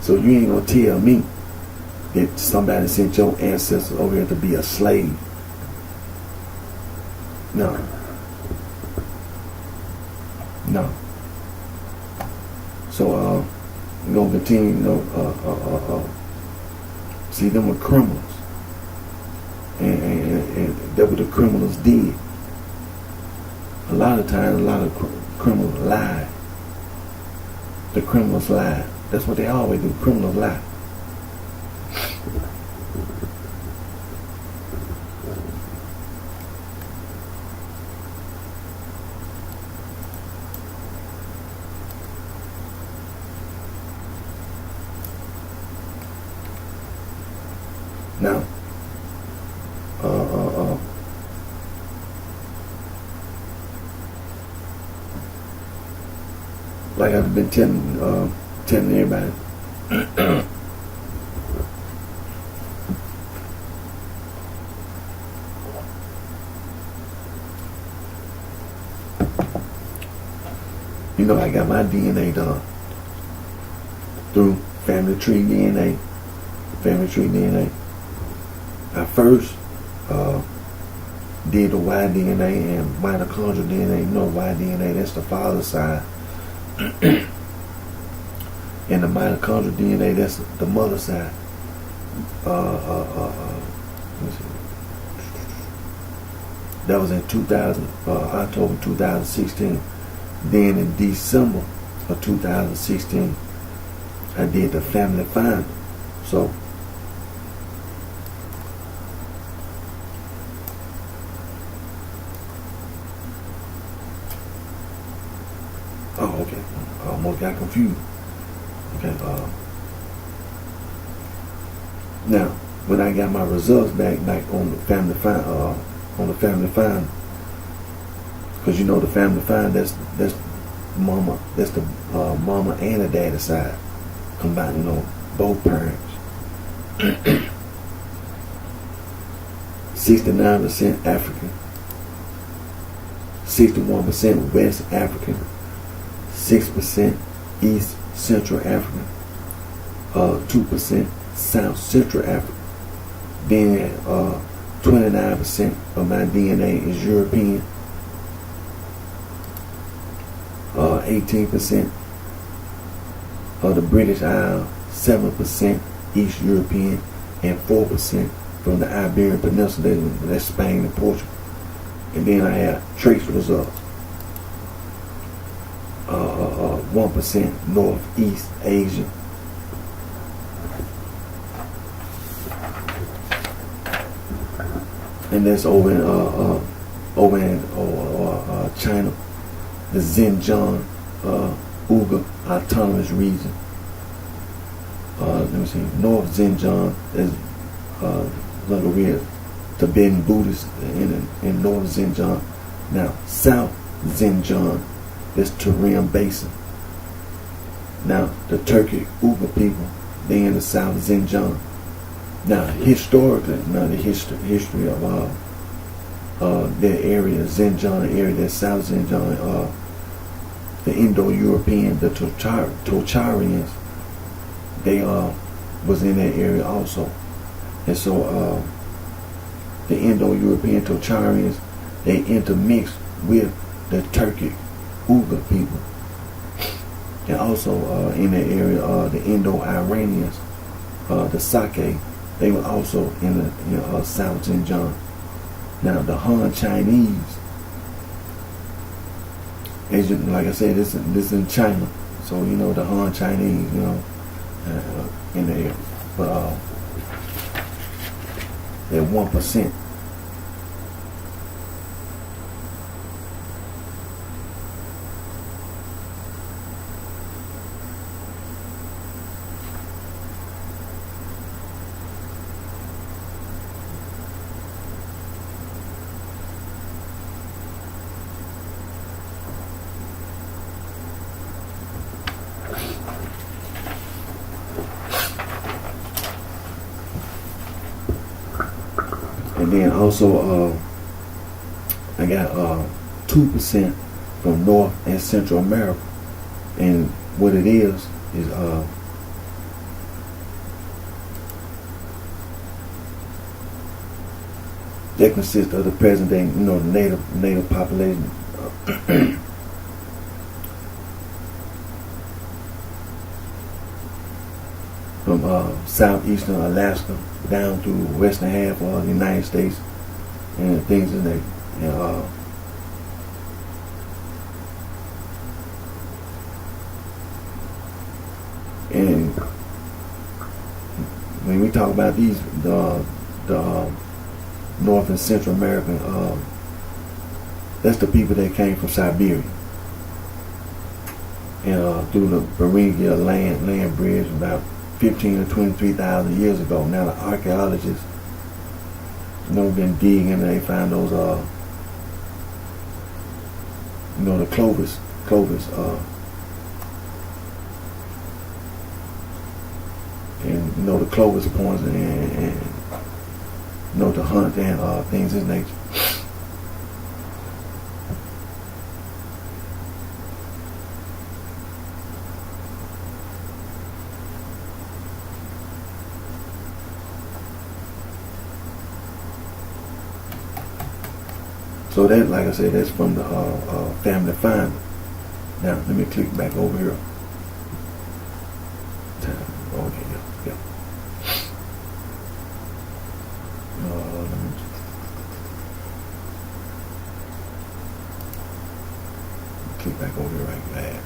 So you ain't gonna tell me that somebody sent your ancestors over here to be a slave. No. So we're gonna continue. See, them were criminals, and that what the criminals did. A lot of times, a lot of criminals lie. The criminals lie. That's what they always do. Criminals lie. Now, like I've been telling everybody, I got my DNA done through family tree DNA. I first did the Y DNA and mitochondrial DNA. Y DNA, that's the father's side. And the mitochondrial DNA, that's the mother's side. That was in October 2016. Then in December of 2016, I did the family finder. So okay. I almost got confused. Okay. Now, when I got my results back on the family find, because the family find, that's mama, that's the mama and the daddy side combined. Both parents. 69% African, 61% West African, 6% East Central African, 2% South Central African. Then 29% of my DNA is European, 18% of the British Isles, 7% East European, and 4% from the Iberian Peninsula, that's Spain and Portugal. And then I have trace results. 1% Northeast Asia. And that's over in China, the Xinjiang Uyghur Autonomous Region. Let me see. North Xinjiang is like a real Tibetan Buddhist in North Xinjiang. Now, South Xinjiang is Tarim Basin. Now, the Turkic Uyghur people, they in the South Xinjiang. Now, historically, the history of that area, Xinjiang area, that South Xinjiang, the Indo-European, the Tocharians, they was in that area also. And so the Indo-European Tocharians, they intermixed with the Turkic Uyghur people. And also in that area, the Indo-Iranians, the Sake, they were also in the South Xinjiang. Now the Han Chinese, like I said, this is in China. So the Han Chinese, in the area, but they're 1%. And then also I got 2% from North and Central America. And what it is they consist of the present day, native population. From southeastern Alaska down to western half of the United States and things in there. And when we talk about these, the North and Central American, that's the people that came from Siberia and through the Beringia land bridge about 15 to 23,000 years ago. Now the archaeologists, been digging and they found those, the Clovis, and the Clovis points and to hunt and things of nature. So that, like I said, that's from the Family Finder. Now let me click back over here. Okay, yeah. Let me click back over here right fast.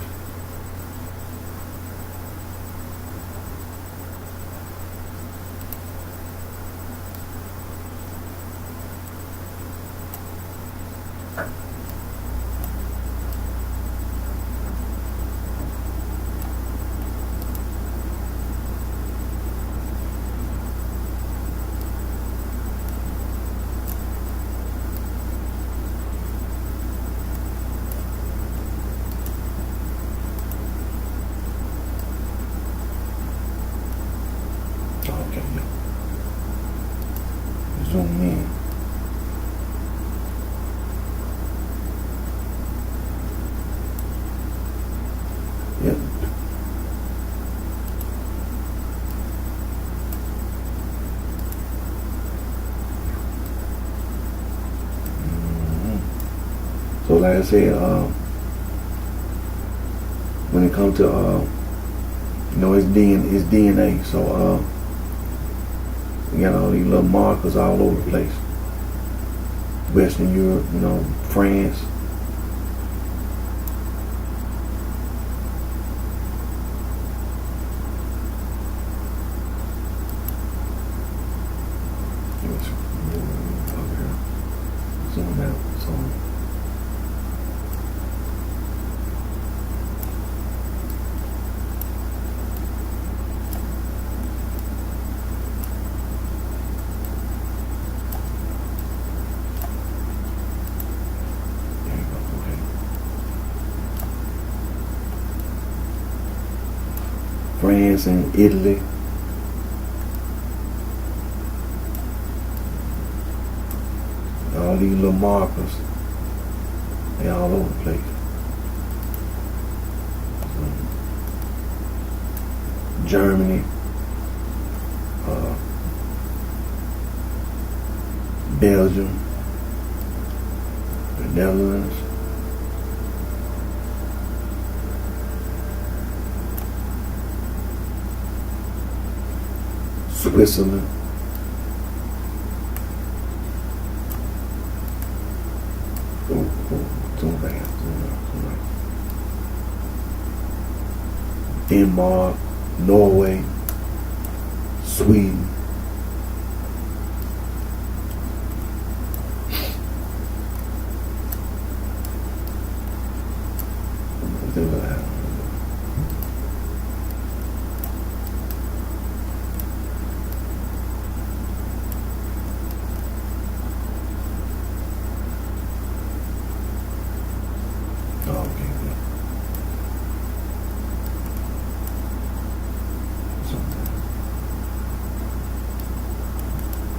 Okay, yeah. Zoom in. Yep. So like I said, when it comes to it's DNA. So we got all these little markers all over the place. Western Europe, France. Zoom out. France and Italy. All these little markers, they all over the place. Germany, Belgium, the Netherlands, Switzerland, Denmark, Norway, Sweden,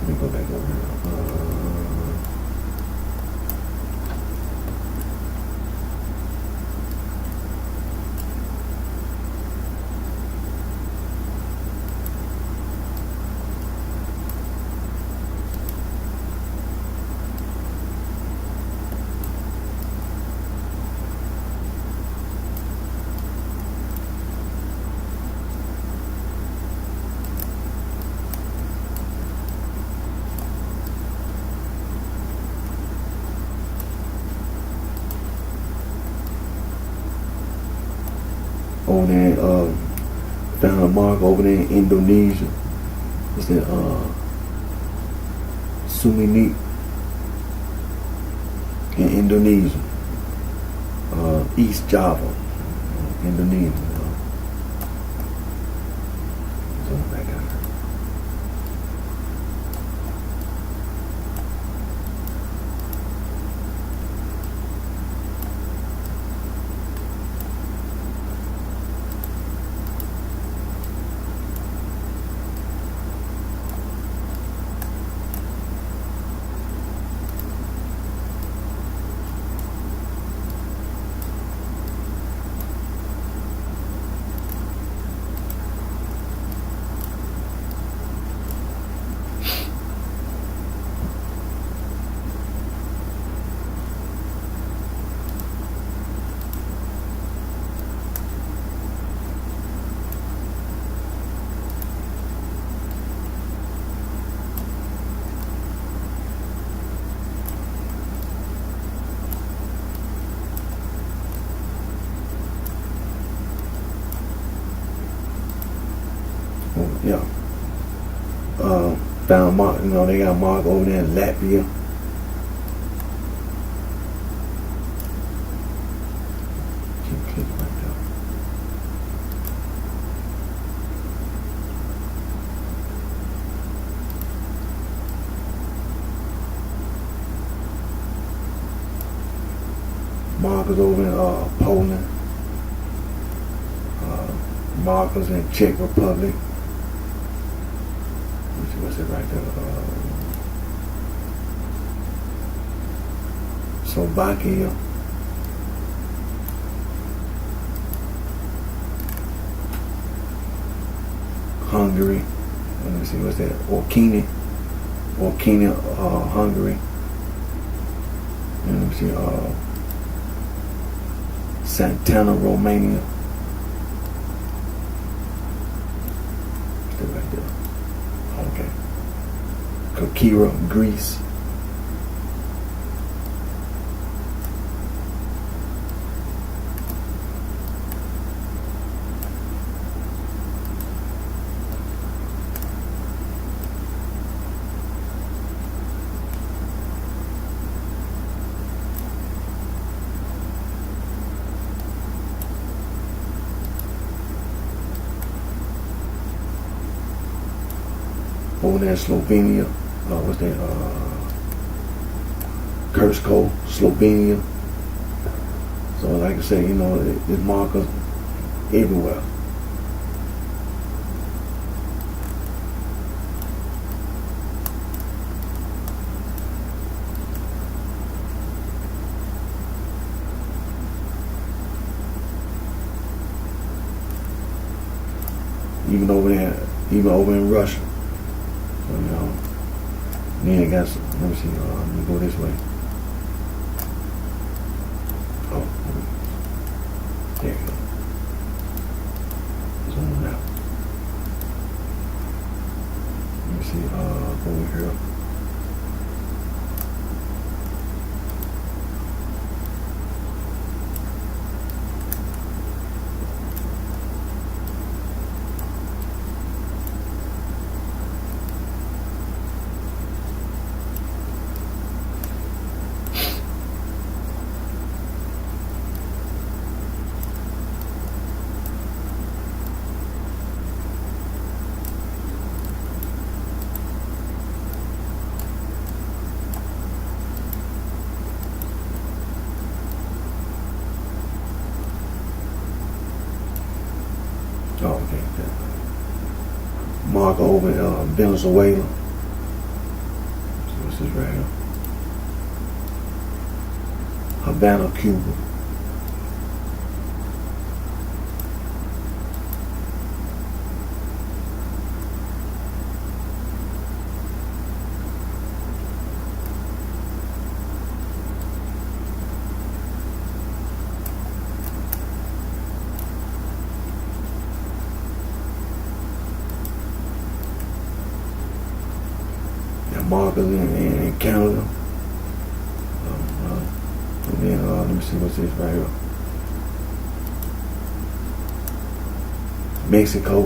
Let me go back over here. Over there, found a mark over there in Indonesia. It's that Suminit in Indonesia, East Java, Indonesia. So back out here. Yeah. Found mark, they got mark over there in Latvia. Keep clicking right there. Markers over in Poland. Markers in Czech Republic. What's it right there? Slovakia. Hungary. Let me see, what's that? Orkini, Hungary. And let me see, Santana, Romania. Stay right there. Okay. Kokira, Greece. Over there in Slovenia, what's that? Krško, Slovenia. So like I say, there's markers everywhere. Even over in Russia. So, then I got some, let me see, let me go this way. Oh, there you go. Zoom out. Let me see, go over here. Oh, okay. Mark over in Venezuela. this right here? Havana, Cuba. Markers in Canada. And then let me see what's this right here. Mexico.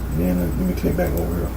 And then let me click back over here.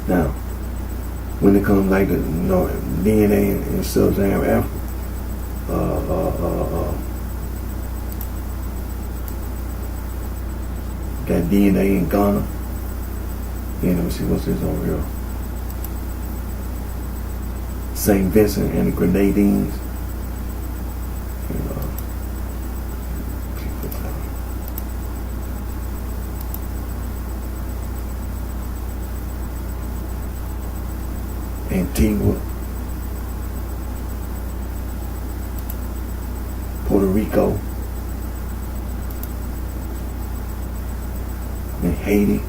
Now, when it comes like the DNA in sub-Saharan Africa, got DNA in Ghana. Then let me see what's this over here. St. Vincent and the Grenadines. Antigua, Puerto Rico, and Haiti.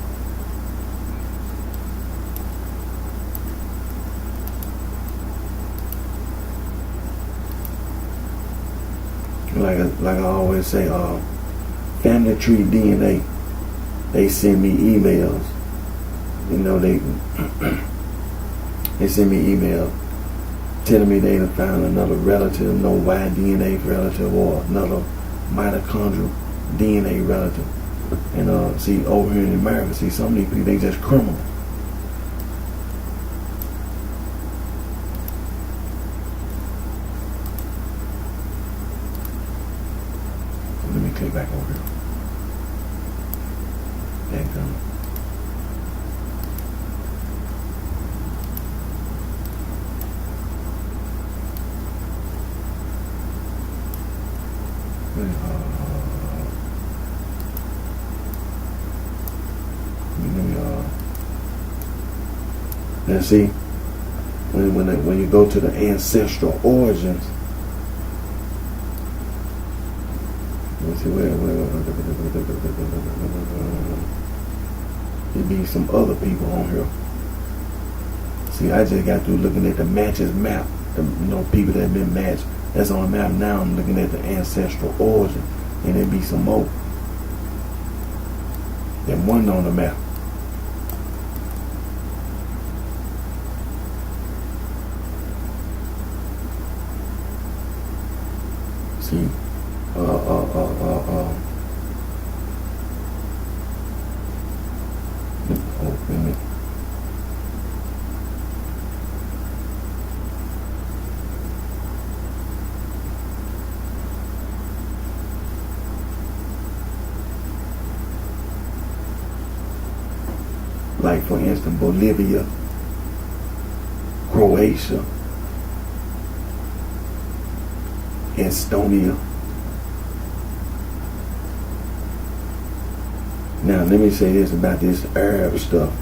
Like I always say, Family Tree DNA, they send me emails. They send me email telling me they done found another relative, no Y-DNA relative or another mitochondrial DNA relative. And see, over here in America, see, some of these people, they just criminals. Let me click back over here. Thank you. Now see, when you go to the ancestral origins, let's see where there be some other people on here. See, I just got through looking at the matches map, people that have been matched. That's on the map. Now I'm looking at the ancestral origin, and there be some more than one on the map. See, open it. Like for instance, Bolivia, Croatia, Estonia. Now let me say this about this Arab stuff.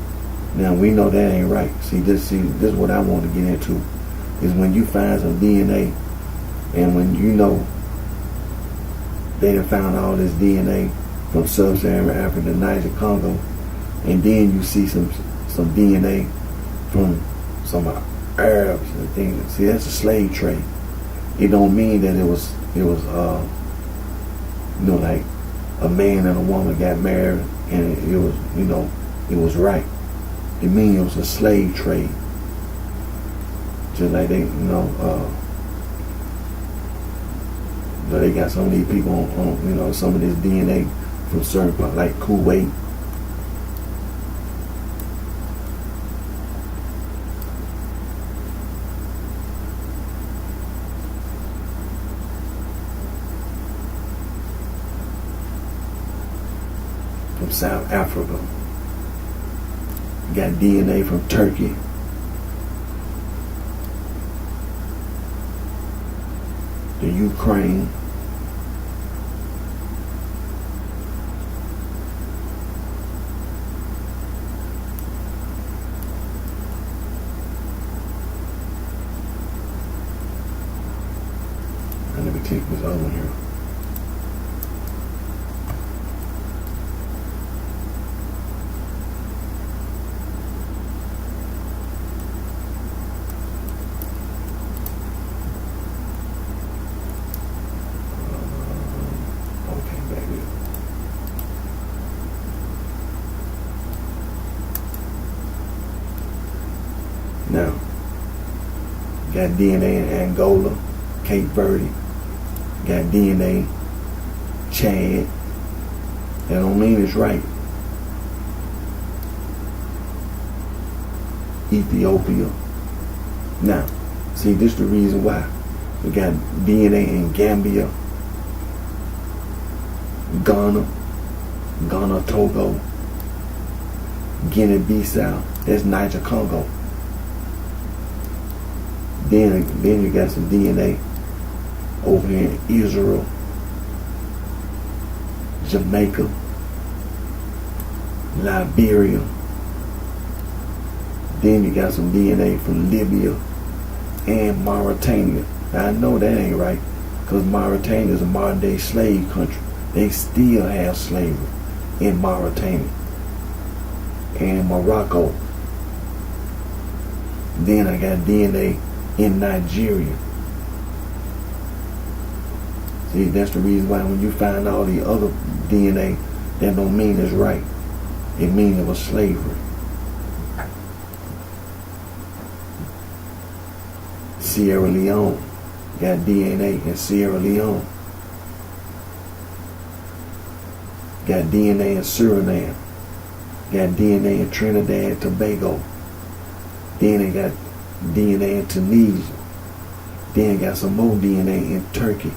Now we know that ain't right. This is what I want to get into. Is when you find some DNA, and when they done found all this DNA from sub-Saharan Africa to Niger Congo, and then you see some some DNA from some Arabs and things. See, that's a slave trade. It don't mean that it was like a man and a woman got married and it was, it was right. It means it was a slave trade. Just like they got some of these people on some of this DNA from certain parts, like Kuwait. From South Africa. Got DNA from Turkey. The Ukraine. And let me click this other one here. Now, got DNA in Angola, Cape Verde, got DNA, Chad. That don't mean it's right. Ethiopia. Now, see, this is the reason why. We got DNA in Gambia, Ghana, Togo, Guinea-Bissau. That's Niger, Congo. Then you got some DNA over here in Israel, Jamaica, Liberia. Then you got some DNA from Libya and Mauritania. Now I know that ain't right, because Mauritania is a modern day slave country. They still have slavery in Mauritania and Morocco. Then I got DNA in Nigeria. See, that's the reason why when you find all the other DNA, that don't mean it's right. It means it was slavery. Sierra Leone. Got DNA in Sierra Leone. Got DNA in Suriname. Got DNA in Trinidad and Tobago. Then they got DNA in Tunisia. Then got some more DNA in Turkey.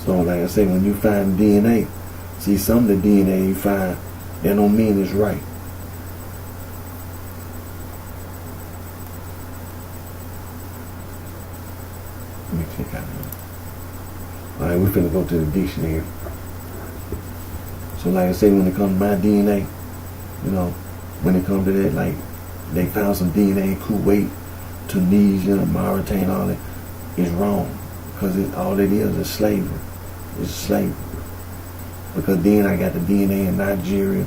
So like I say, when you find DNA, see, some of the DNA you find, that don't mean it's right. Let me click out of it. Alright, we're finna go to the dictionary. So like I say, when it comes to my DNA, when it comes to that, like, they found some DNA in Kuwait, Tunisia, Mauritania, all that, it's wrong. Because all it is slavery. It's slavery. Because then I got the DNA in Nigeria,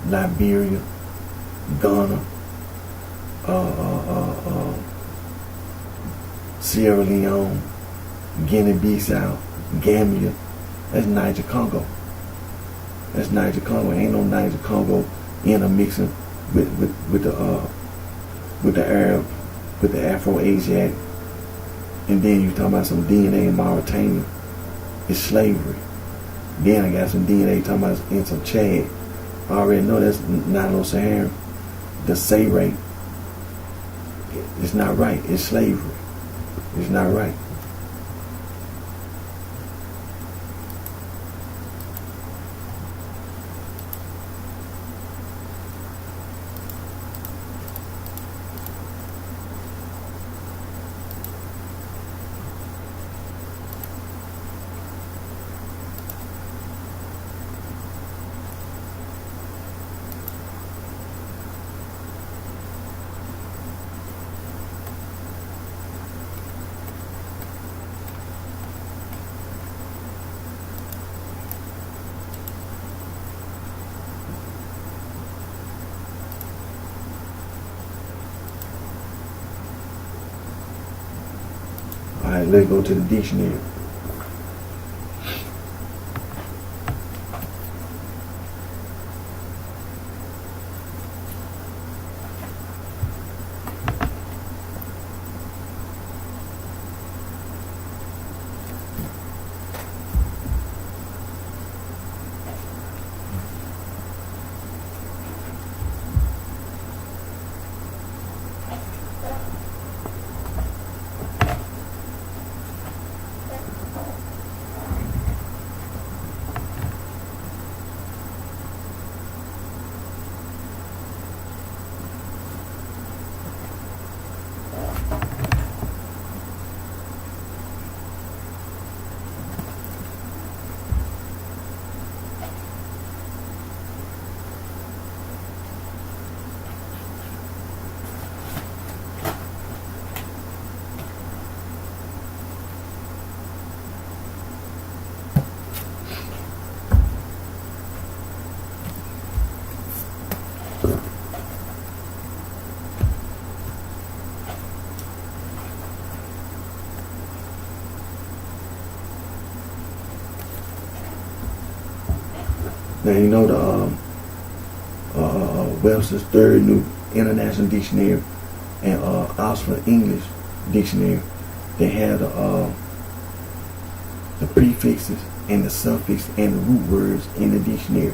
Liberia, Ghana, Sierra Leone, Guinea-Bissau, Gambia. That's Niger, Congo. That's Niger, Congo. Ain't no Niger, Congo intermixing with the Arab, with the Afro-Asiatic. And then you talking about some DNA in Mauritania. It's slavery. Then I got some DNA talking about in some Chad. I already know that's not no Saharan. The say rate. It's not right. It's slavery. It's not right. let's go to the dictionary. Now you know the Webster's Third New International Dictionary and Oxford English Dictionary. They have the prefixes and the suffix and the root words in the dictionary.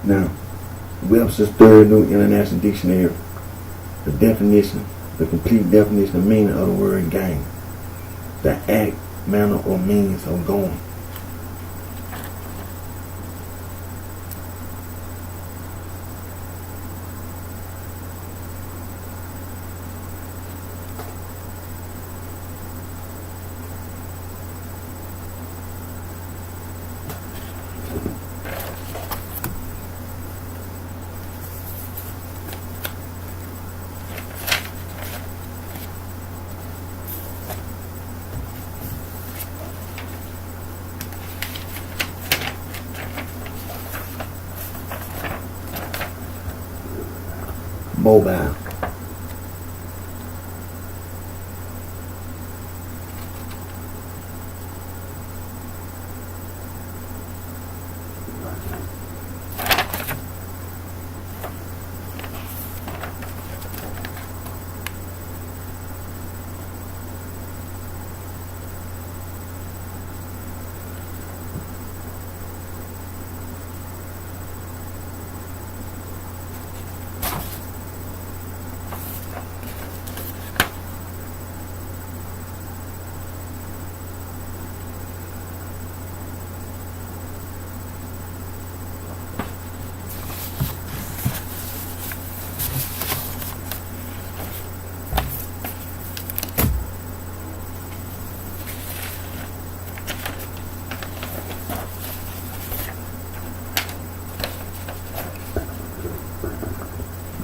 Now, Webster's Third New International Dictionary, the definition, the complete definition of meaning of the word gang, the act, manner, or means of going. Mobile.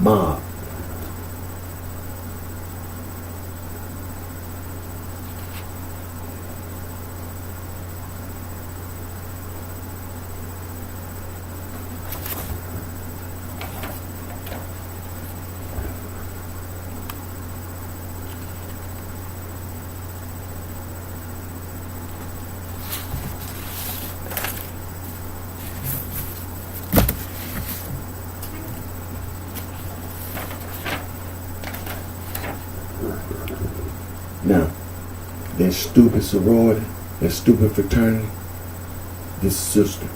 Mob. Now, that stupid sorority, that stupid fraternity, this sister.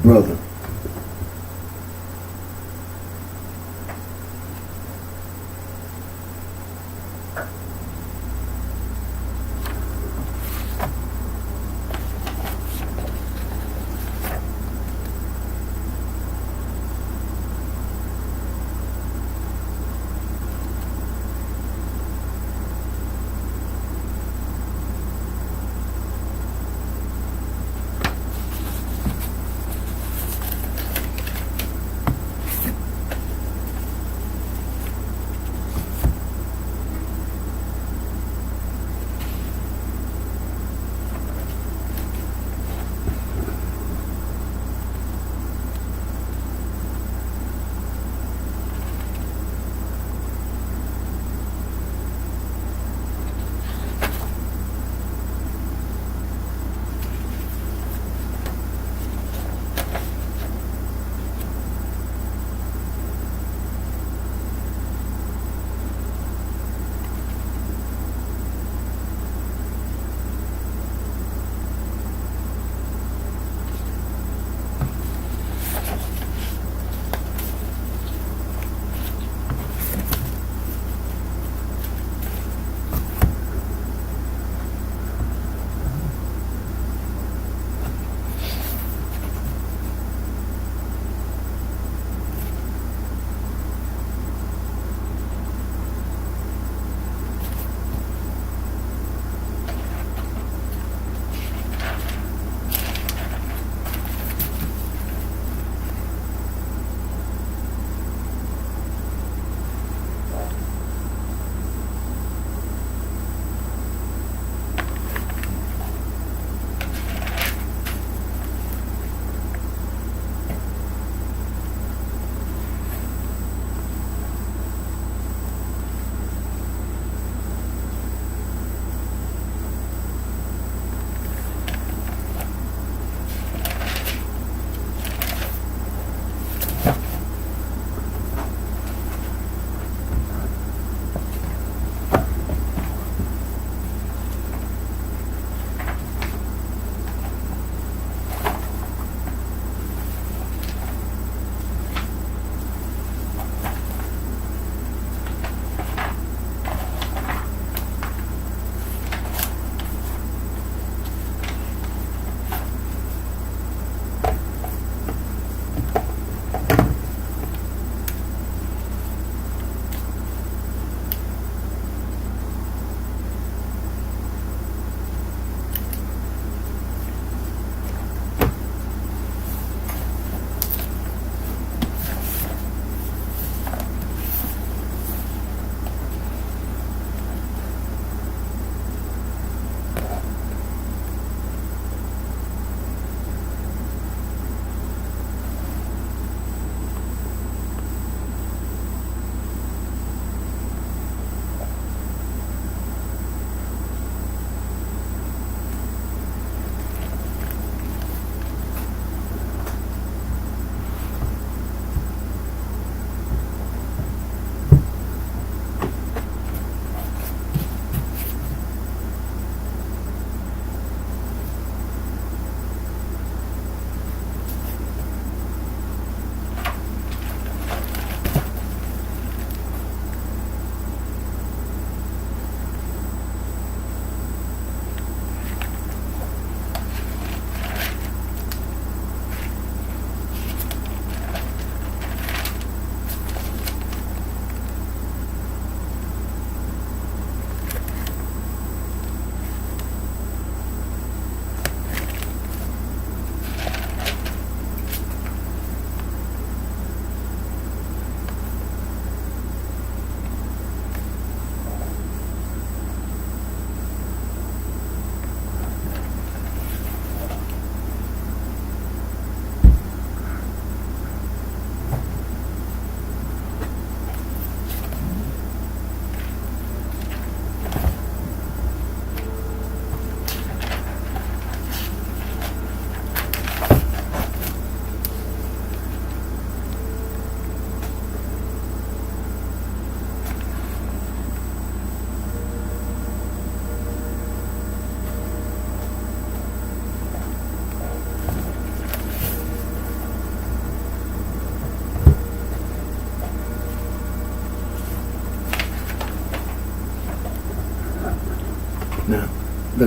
Brother.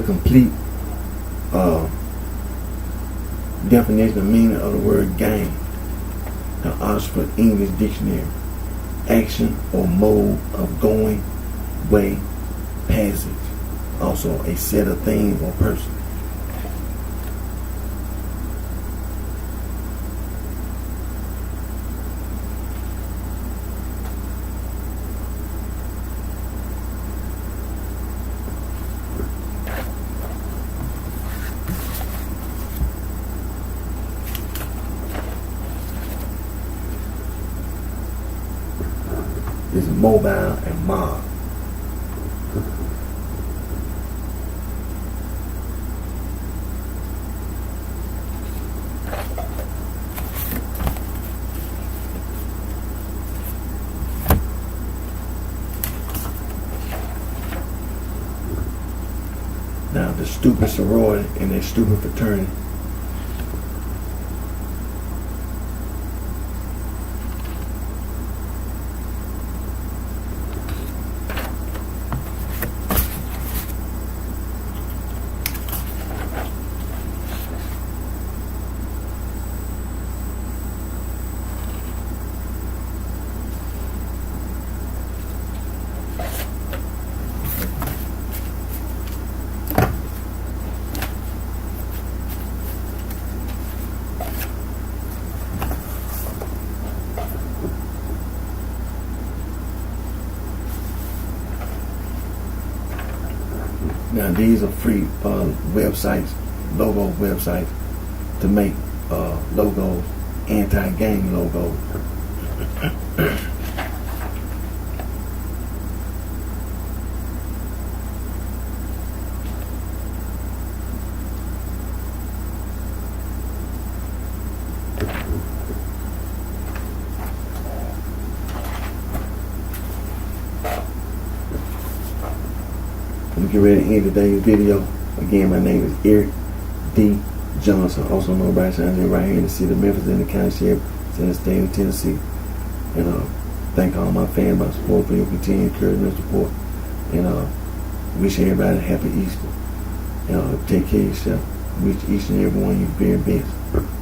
complete definition and meaning of the word game. The Oxford English Dictionary: action or mode of going, way, passage. Also a set of things or person. Is mobile and mob. Now the stupid sorority and their stupid fraternity. Now these are free websites, logo websites, to make logos, anti-gang logos. I'm getting ready to end today's video. Again, my name is Eric D. Johnson, also known as BrightShine, right here in the city of Memphis, in the county sheriff, in the state of Tennessee. And thank all my fans, my support, for your continued encouragement and support. And wish everybody a happy Easter. Take care of yourself. Wish each and every one of you very best.